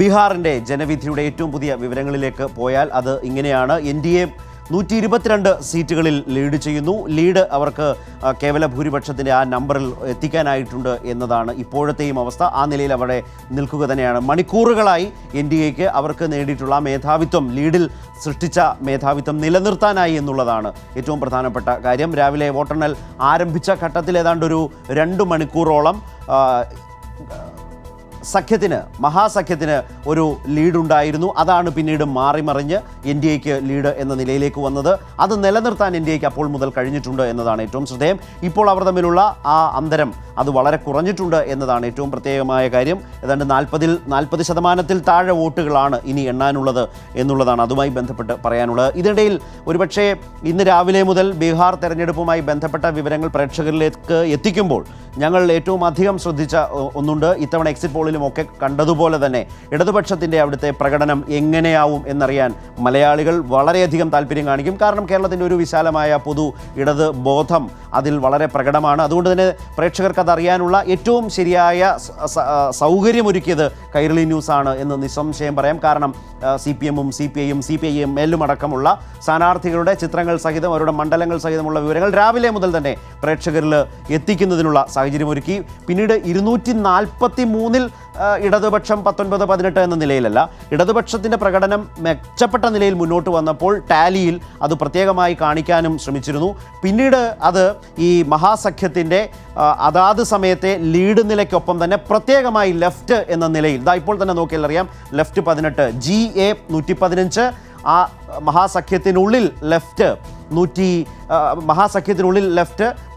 ബീഹാറിൻ്റെ ജനവിധിയുടെ ഏറ്റവും പുതിയ വിവരങ്ങളിലേക്ക് പോയാൽ അത് ഇങ്ങനെയാണ്. NDA 122 സീറ്റുകളിൽ ലീഡ് ചെയ്യുന്നു. ലീഡ് അവർക്ക് കേവല ഭൂരിപക്ഷത്തിൻ്റെ ആ നമ്പറിൽ എത്തിക്കാനായിട്ടുണ്ട് എന്നതാണ് ഇപ്പോഴത്തെയും അവസ്ഥ. ആ നിലയിൽ അവിടെ നിൽക്കുക തന്നെയാണ്. മണിക്കൂറുകളായി NDAക്ക് അവർക്ക് നേടിയിട്ടുള്ള മേധാവിത്വം, ലീഡിൽ സൃഷ്ടിച്ച മേധാവിത്വം നിലനിർത്താനായി എന്നുള്ളതാണ് ഏറ്റവും പ്രധാനപ്പെട്ട കാര്യം. രാവിലെ വോട്ടെണ്ണൽ ആരംഭിച്ച ഘട്ടത്തിൽ ഏതാണ്ടൊരു 2 മണിക്കൂറോളം മഹാസഖ്യത്തിന് ഒരു ലീഡുണ്ടായിരുന്നു. അതാണ് പിന്നീട് മാറിമറിഞ്ഞ് NDAക്ക് ലീഡ് എന്ന നിലയിലേക്ക് വന്നത്. അത് നിലനിർത്താൻ NDAക്ക് അപ്പോൾ മുതൽ കഴിഞ്ഞിട്ടുണ്ട് എന്നതാണ് ഏറ്റവും ശ്രദ്ധേയം. ഇപ്പോൾ അവർ തമ്മിലുള്ള ആ അന്തരം അത് വളരെ കുറഞ്ഞിട്ടുണ്ട് എന്നതാണ് ഏറ്റവും പ്രത്യേകമായ കാര്യം. ഏതാണ്ട് 40% താഴെ വോട്ടുകളാണ് ഇനി എണ്ണാനുള്ളത് എന്നുള്ളതാണ് അതുമായി ബന്ധപ്പെട്ട് പറയാനുള്ളത്. ഇതിനിടയിൽ ഒരുപക്ഷെ ഇന്ന് രാവിലെ മുതൽ ബീഹാർ തെരഞ്ഞെടുപ്പുമായി ബന്ധപ്പെട്ട വിവരങ്ങൾ പ്രേക്ഷകരിലേക്ക് എത്തിക്കുമ്പോൾ ഞങ്ങൾ ഏറ്റവും അധികം ശ്രദ്ധിച്ച ഒന്നുണ്ട്. ഇത്തവണ എക്സിറ്റ് പോളിലും ഒക്കെ കണ്ടതുപോലെ തന്നെ ഇടതുപക്ഷത്തിൻ്റെ അവിടുത്തെ പ്രകടനം എങ്ങനെയാവും എന്നറിയാൻ മലയാളികൾ വളരെയധികം താല്പര്യം കാണിക്കും. കാരണം കേരളത്തിൻ്റെ ഒരു വിശാലമായ പൊതു ഇടത് ബോധം അതിൽ വളരെ പ്രകടമാണ്. അതുകൊണ്ട് തന്നെ പ്രേക്ഷകർക്ക് അതറിയാനുള്ള ഏറ്റവും ശരിയായ സൗകര്യമൊരുക്കിയത് കൈരളി ന്യൂസാണ് എന്ന് നിസ്സംശയം പറയാം. കാരണം CPM-ഉം CPI-യും CPIM-ലും അടക്കമുള്ള സ്ഥാനാർത്ഥികളുടെ ചിത്രങ്ങൾ സഹിതം അവരുടെ മണ്ഡലങ്ങൾ സഹിതമുള്ള വിവരങ്ങൾ രാവിലെ മുതൽ തന്നെ പ്രേക്ഷകരിൽ എത്തിക്കുന്നതിനുള്ള സാഹചര്യമൊരുക്കി. പിന്നീട് 243-ൽ ഇടതുപക്ഷം 19-18 എന്ന നിലയിലല്ല, ഇടതുപക്ഷത്തിൻ്റെ പ്രകടനം മെച്ചപ്പെട്ട നിലയിൽ മുന്നോട്ട് വന്നപ്പോൾ ടാലിയിൽ അത് പ്രത്യേകമായി കാണിക്കാനും ശ്രമിച്ചിരുന്നു. പിന്നീട് അത് ഈ മഹാസഖ്യത്തിൻ്റെ അതാത് സമയത്തെ ലീഡ് നിലയ്ക്കൊപ്പം തന്നെ പ്രത്യേകമായി ലെഫ്റ്റ് എന്ന നിലയിൽ ഇപ്പോൾ തന്നെ നോക്കിയാൽ അറിയാം, ലെഫ്റ്റ് 18, GA 115, ആ മഹാസഖ്യത്തിനുള്ളിൽ ലെഫ്റ്റ്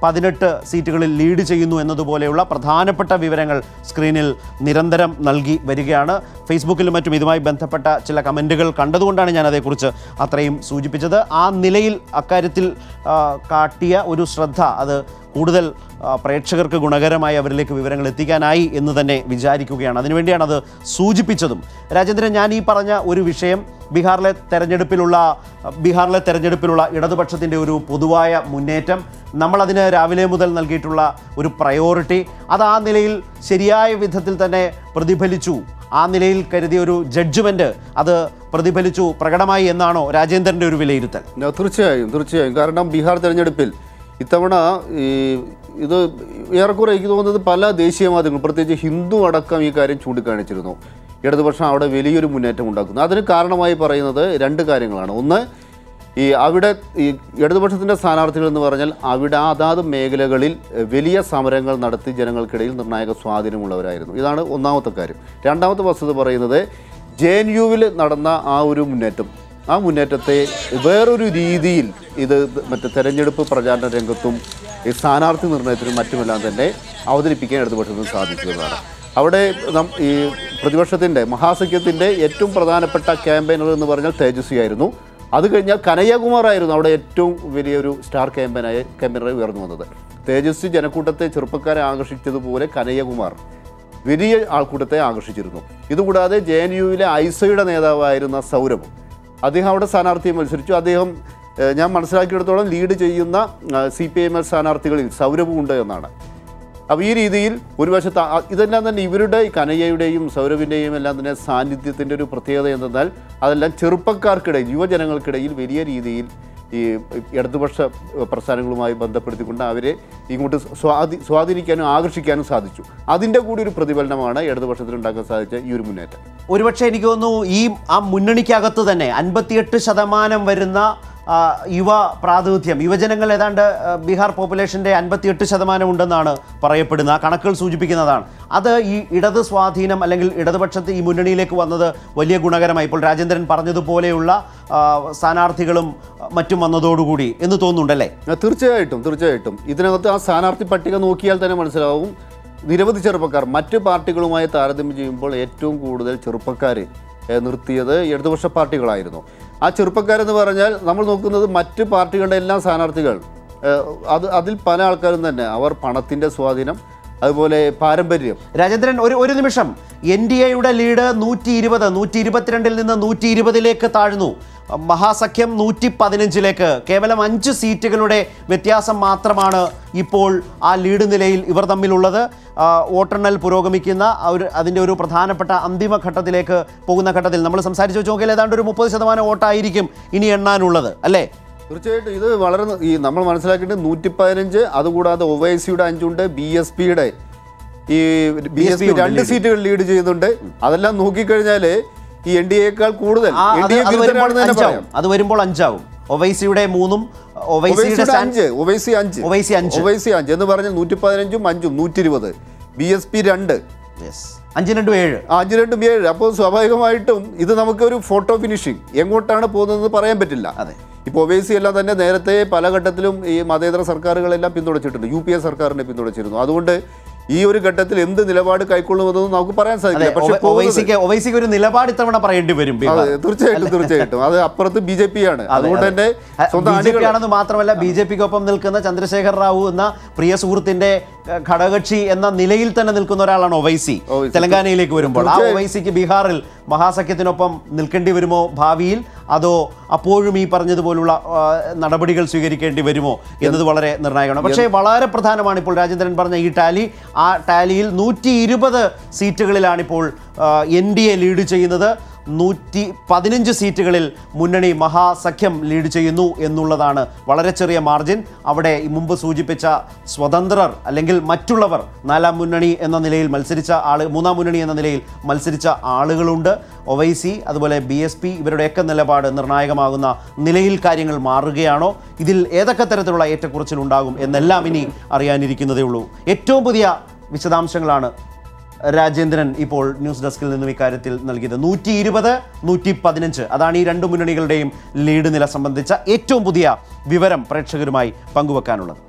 18 സീറ്റുകളിൽ ലീഡ് ചെയ്യുന്നു എന്നതുപോലെയുള്ള പ്രധാനപ്പെട്ട വിവരങ്ങൾ സ്ക്രീനിൽ നിരന്തരം നൽകി വരികയാണ്. ഫേസ്ബുക്കിലും മറ്റും ഇതുമായി ബന്ധപ്പെട്ട ചില കമൻറ്റുകൾ കണ്ടതുകൊണ്ടാണ് ഞാൻ അതേക്കുറിച്ച് അത്രയും സൂചിപ്പിച്ചത്. ആ നിലയിൽ അക്കാര്യത്തിൽ കാട്ടിയ ഒരു ശ്രദ്ധ അത് കൂടുതൽ പ്രേക്ഷകർക്ക് ഗുണകരമായി അവരിലേക്ക് വിവരങ്ങൾ എത്തിക്കാനായി എന്ന് തന്നെ വിചാരിക്കുകയാണ്. അതിനുവേണ്ടിയാണ് അത് സൂചിപ്പിച്ചതും. രാജേന്ദ്രൻ, ഞാൻ ഈ പറഞ്ഞ ഒരു വിഷയം ബീഹാറിലെ തെരഞ്ഞെടുപ്പിലുള്ള ഇടതുപക്ഷത്തിൻ്റെ ഒരു പൊതുവായ മുന്നേറ്റം, നമ്മളതിന് രാവിലെ മുതൽ നൽകിയിട്ടുള്ള ഒരു പ്രയോറിറ്റി, അത് ആ നിലയിൽ ശരിയായ വിധത്തിൽ തന്നെ പ്രതിഫലിച്ചു, ആ നിലയിൽ കരുതിയ ഒരു ജഡ്ജ്മെൻറ്റ് അത് പ്രതിഫലിച്ചു, പ്രകടമായി എന്നാണോ രാജേന്ദ്രൻ്റെ ഒരു വിലയിരുത്തൽ? തീർച്ചയായും. കാരണം ബീഹാർ തെരഞ്ഞെടുപ്പിൽ ഇത്തവണ ഇത് ഏറെക്കുറെ എനിക്ക് തോന്നുന്നത് പല ദേശീയ മാധ്യമങ്ങളും പ്രത്യേകിച്ച് ഹിന്ദു അടക്കം ഈ കാര്യം ചൂണ്ടിക്കാണിച്ചിരുന്നു. ഇടതുപക്ഷം അവിടെ വലിയൊരു മുന്നേറ്റം ഉണ്ടാക്കുന്നു. അതിന് കാരണമായി പറയുന്നത് 2 കാര്യങ്ങളാണ്. ഒന്ന്, അവിടെ ഇടതുപക്ഷത്തിൻ്റെ സ്ഥാനാർത്ഥികൾ എന്ന് പറഞ്ഞാൽ അവിടെ അതാത് മേഖലകളിൽ വലിയ സമരങ്ങൾ നടത്തി ജനങ്ങൾക്കിടയിൽ നിർണായക സ്വാധീനമുള്ളവരായിരുന്നു. ഇതാണ് ഒന്നാമത്തെ കാര്യം. രണ്ടാമത്തെ വസ്തുത പറയുന്നത് JNU-വിൽ നടന്ന ആ ഒരു മുന്നേറ്റം, ആ മുന്നേറ്റത്തെ വേറൊരു രീതിയിൽ ഇത് മറ്റ് തെരഞ്ഞെടുപ്പ് പ്രചാരണ രംഗത്തും സ്ഥാനാർത്ഥി നിർണയത്തിനും മറ്റുമെല്ലാം തന്നെ അവതരിപ്പിക്കാൻ ഇടതുപക്ഷത്തിന് സാധിക്കുന്നതാണ്. അവിടെ ഈ പ്രതിപക്ഷത്തിൻ്റെ മഹാസഖ്യത്തിൻ്റെ ഏറ്റവും പ്രധാനപ്പെട്ട ക്യാമ്പയിനർ എന്ന് പറഞ്ഞാൽ തേജസ്വി ആയിരുന്നു. അത് കഴിഞ്ഞാൽ കനയ്യകുമാറായിരുന്നു അവിടെ ഏറ്റവും വലിയൊരു സ്റ്റാർ ക്യാമ്പയിനായി ഉയർന്നു വന്നത്. തേജസ്വി ജനക്കൂട്ടത്തെ ചെറുപ്പക്കാരെ ആകർഷിച്ചതുപോലെ കനയ്യകുമാർ വലിയ ആൾക്കൂട്ടത്തെ ആകർഷിച്ചിരുന്നു. ഇതുകൂടാതെ JNUവിലെ ഐസയുടെ നേതാവായിരുന്ന സൗരഭ്, അദ്ദേഹം അവിടെ സ്ഥാനാർത്ഥിയെ മത്സരിച്ചു. അദ്ദേഹം ഞാൻ മനസ്സിലാക്കിയെടുത്തോളം ലീഡ് ചെയ്യുന്ന CPIM സ്ഥാനാർത്ഥികളിൽ സൗരഭും ഉണ്ട് എന്നാണ്. അപ്പോൾ ഈ രീതിയിൽ ഒരു വശത്ത് ഇതെല്ലാം തന്നെ ഇവരുടെ കനയ്യയുടെയും സൗരഭിൻ്റെയും എല്ലാം തന്നെ സാന്നിധ്യത്തിൻ്റെ ഒരു പ്രത്യേകത എന്തെന്നാൽ അതെല്ലാം ചെറുപ്പക്കാർക്കിടയിൽ, യുവജനങ്ങൾക്കിടയിൽ വലിയ രീതിയിൽ ഈ ഇടതുപക്ഷ പ്രസ്ഥാനങ്ങളുമായി ബന്ധപ്പെടുത്തിക്കൊണ്ട് അവരെ ഇങ്ങോട്ട് സ്വാധീനിക്കാനും ആകർഷിക്കാനും സാധിച്ചു. അതിൻ്റെ കൂടി ഒരു പ്രതിഫലനമാണ് ഇടതുപക്ഷത്തിൽ ഉണ്ടാക്കാൻ സാധിച്ച ഈ ഒരു മുന്നേറ്റം. ഒരുപക്ഷെ എനിക്ക് തോന്നുന്നു ആ മുന്നണിക്കകത്ത് തന്നെ 58% വരുന്ന യുവ പ്രാതിനിധ്യം, യുവജനങ്ങൾ ഏതാണ്ട് ബീഹാർ പോപ്പുലേഷൻ്റെ 58% ഉണ്ടെന്നാണ് പറയപ്പെടുന്നത്. ആ കണക്കുകൾ സൂചിപ്പിക്കുന്നതാണ്. അത് ഈ ഇടത് സ്വാധീനം അല്ലെങ്കിൽ ഇടതുപക്ഷത്ത് ഈ മുന്നണിയിലേക്ക് വന്നത് വലിയ ഗുണകരമായി. ഇപ്പോൾ രാജേന്ദ്രൻ പറഞ്ഞതുപോലെയുള്ള സ്ഥാനാർത്ഥികളും മറ്റും വന്നതോടുകൂടി എന്ന് തോന്നുന്നുണ്ടല്ലേ? തീർച്ചയായിട്ടും ഇതിനകത്ത് ആ സ്ഥാനാർത്ഥി പട്ടിക നോക്കിയാൽ തന്നെ മനസ്സിലാവും. നിരവധി ചെറുപ്പക്കാർ മറ്റ് പാർട്ടികളുമായി താരതമ്യം ചെയ്യുമ്പോൾ ഏറ്റവും കൂടുതൽ ചെറുപ്പക്കാർ നിർത്തിയത് ഇടതുപക്ഷ പാർട്ടികളായിരുന്നു. ആ ചെറുപ്പക്കാരെന്ന് പറഞ്ഞാൽ നമ്മൾ നോക്കുന്നത് മറ്റ് പാർട്ടികളുടെ എല്ലാ സ്ഥാനാർത്ഥികൾ അതിൽ പല ആൾക്കാരും തന്നെ അവർ പണത്തിൻ്റെ സ്വാധീനം, അതുപോലെ പാരമ്പര്യം. രാജേന്ദ്രൻ, ഒരു നിമിഷം. NDAയുടെ ലീഡ് 122 നിന്ന് 120 താഴ്ന്നു. മഹാസഖ്യം 115 കേവലം 5 സീറ്റുകളുടെ വ്യത്യാസം മാത്രമാണ് ഇപ്പോൾ ആ ലീഡ് നിലയിൽ ഇവർ തമ്മിലുള്ളത്. വോട്ടെണ്ണൽ പുരോഗമിക്കുന്ന അതിൻ്റെ ഒരു പ്രധാനപ്പെട്ട അന്തിമ ഘട്ടത്തിലേക്ക് പോകുന്ന ഘട്ടത്തിൽ നമ്മൾ സംസാരിച്ച് വെച്ച് നോക്കിയാൽ ഏതാണ്ട് ഒരു 30% വോട്ടായിരിക്കും ഇനി എണ്ണാനുള്ളത്, അല്ലേ? തീർച്ചയായിട്ടും ഇത് വളരെ നമ്മൾ മനസ്സിലാക്കിയിട്ട് 115, അതുകൂടാതെ ഒവൈസിയുടെ 5 ഉണ്ട്, BSPയുടെ ഈ BSP 2 സീറ്റുകൾ ലീഡ് ചെയ്യുന്നുണ്ട്. അതെല്ലാം നോക്കിക്കഴിഞ്ഞാൽ ഈ NDAയേക്കാൾ കൂടുതൽ അത് വരുമ്പോൾ 5 ആവും. ഒവൈസിയുടെ 3, ഒവൈസി 5 എന്ന് പറഞ്ഞാൽ 115ഉം 5ഉം 120, BSP 2, 5-2 7. അപ്പോൾ സ്വാഭാവികമായിട്ടും ഇത് നമുക്കൊരു ഫോട്ടോ ഫിനിഷിങ് എങ്ങോട്ടാണ് പോകുന്നതെന്ന് പറയാൻ പറ്റില്ല. ഇപ്പോൾ ഒവൈസി എല്ലാം തന്നെ നേരത്തെ പല ഘട്ടത്തിലും ഈ മതേതര സർക്കാരുകളെല്ലാം പിന്തുണച്ചിട്ടുണ്ട്. UPA സർക്കാരിനെ പിന്തുണച്ചിരുന്നു. അതുകൊണ്ട് ഈ ഒരു ഘട്ടത്തിൽ എന്ത് നിലപാട് കൈക്കൊള്ളുമെന്നൊന്നും നമുക്ക് പറയാൻ സാധിക്കില്ല. പക്ഷേ ഒവൈസിക്ക് ഒരു നിലപാട് ഇത്തവണ പറയേണ്ടി വരും. തീർച്ചയായിട്ടും അത് അപ്പുറത്ത് BJP ആണ്. അതുകൊണ്ട് തന്നെ ആണെന്ന് മാത്രമല്ല, BJPക്കൊപ്പം നിൽക്കുന്ന ചന്ദ്രശേഖർ റാവു എന്ന പ്രിയ സുഹൃത്തിന്റെ ഘടകകക്ഷി എന്ന നിലയിൽ തന്നെ നിൽക്കുന്ന ഒരാളാണ് ഒവൈസി. തെലങ്കാനയിലേക്ക് വരുമ്പോൾ ആ ഒവൈസിക്ക് ബീഹാറിൽ മഹാസഖ്യത്തിനൊപ്പം നിൽക്കേണ്ടി വരുമോ ഭാവിയിൽ, അതോ അപ്പോഴും ഈ പറഞ്ഞതുപോലുള്ള നടപടികൾ സ്വീകരിക്കേണ്ടി വരുമോ എന്നത് വളരെ നിർണായകമാണ്. പക്ഷേ വളരെ പ്രധാനമാണ് ഇപ്പോൾ രാജേന്ദ്രൻ പറഞ്ഞ ഈ ടാലി. ആ ടാലിയിൽ 120 സീറ്റുകളിലാണിപ്പോൾ NDA ലീഡ് ചെയ്യുന്നത്. 115 സീറ്റുകളിൽ മുന്നണി മഹാസഖ്യം ലീഡ് ചെയ്യുന്നു എന്നുള്ളതാണ് വളരെ ചെറിയ മാർജിൻ. അവിടെ മുമ്പ് സൂചിപ്പിച്ച സ്വതന്ത്രർ അല്ലെങ്കിൽ മറ്റുള്ളവർ, 4ാം മുന്നണി എന്ന നിലയിൽ മത്സരിച്ച 3ാം മുന്നണി എന്ന നിലയിൽ മത്സരിച്ച ആളുകളുണ്ട്. ഒവൈസി, അതുപോലെ BSP, ഇവരുടെയൊക്കെ നിലപാട് നിർണായകമാകുന്ന നിലയിൽ കാര്യങ്ങൾ മാറുകയാണോ, ഇതിൽ ഏതൊക്കെ തരത്തിലുള്ള ഏറ്റക്കുറച്ചിലുണ്ടാകും എന്നെല്ലാം ഇനി അറിയാനിരിക്കുന്നതേ ഉള്ളൂ. ഏറ്റവും പുതിയ വിശദാംശങ്ങളാണ് രാജേന്ദ്രൻ ഇപ്പോൾ ന്യൂസ് ഡെസ്കിൽ നിന്നും ഇക്കാര്യത്തിൽ നൽകിയത്. 120-115 അതാണ് ഈ 2 മുന്നണികളുടെയും ലീഡ് നില സംബന്ധിച്ച ഏറ്റവും പുതിയ വിവരം പ്രേക്ഷകരുമായി പങ്കുവെക്കാനുള്ളത്.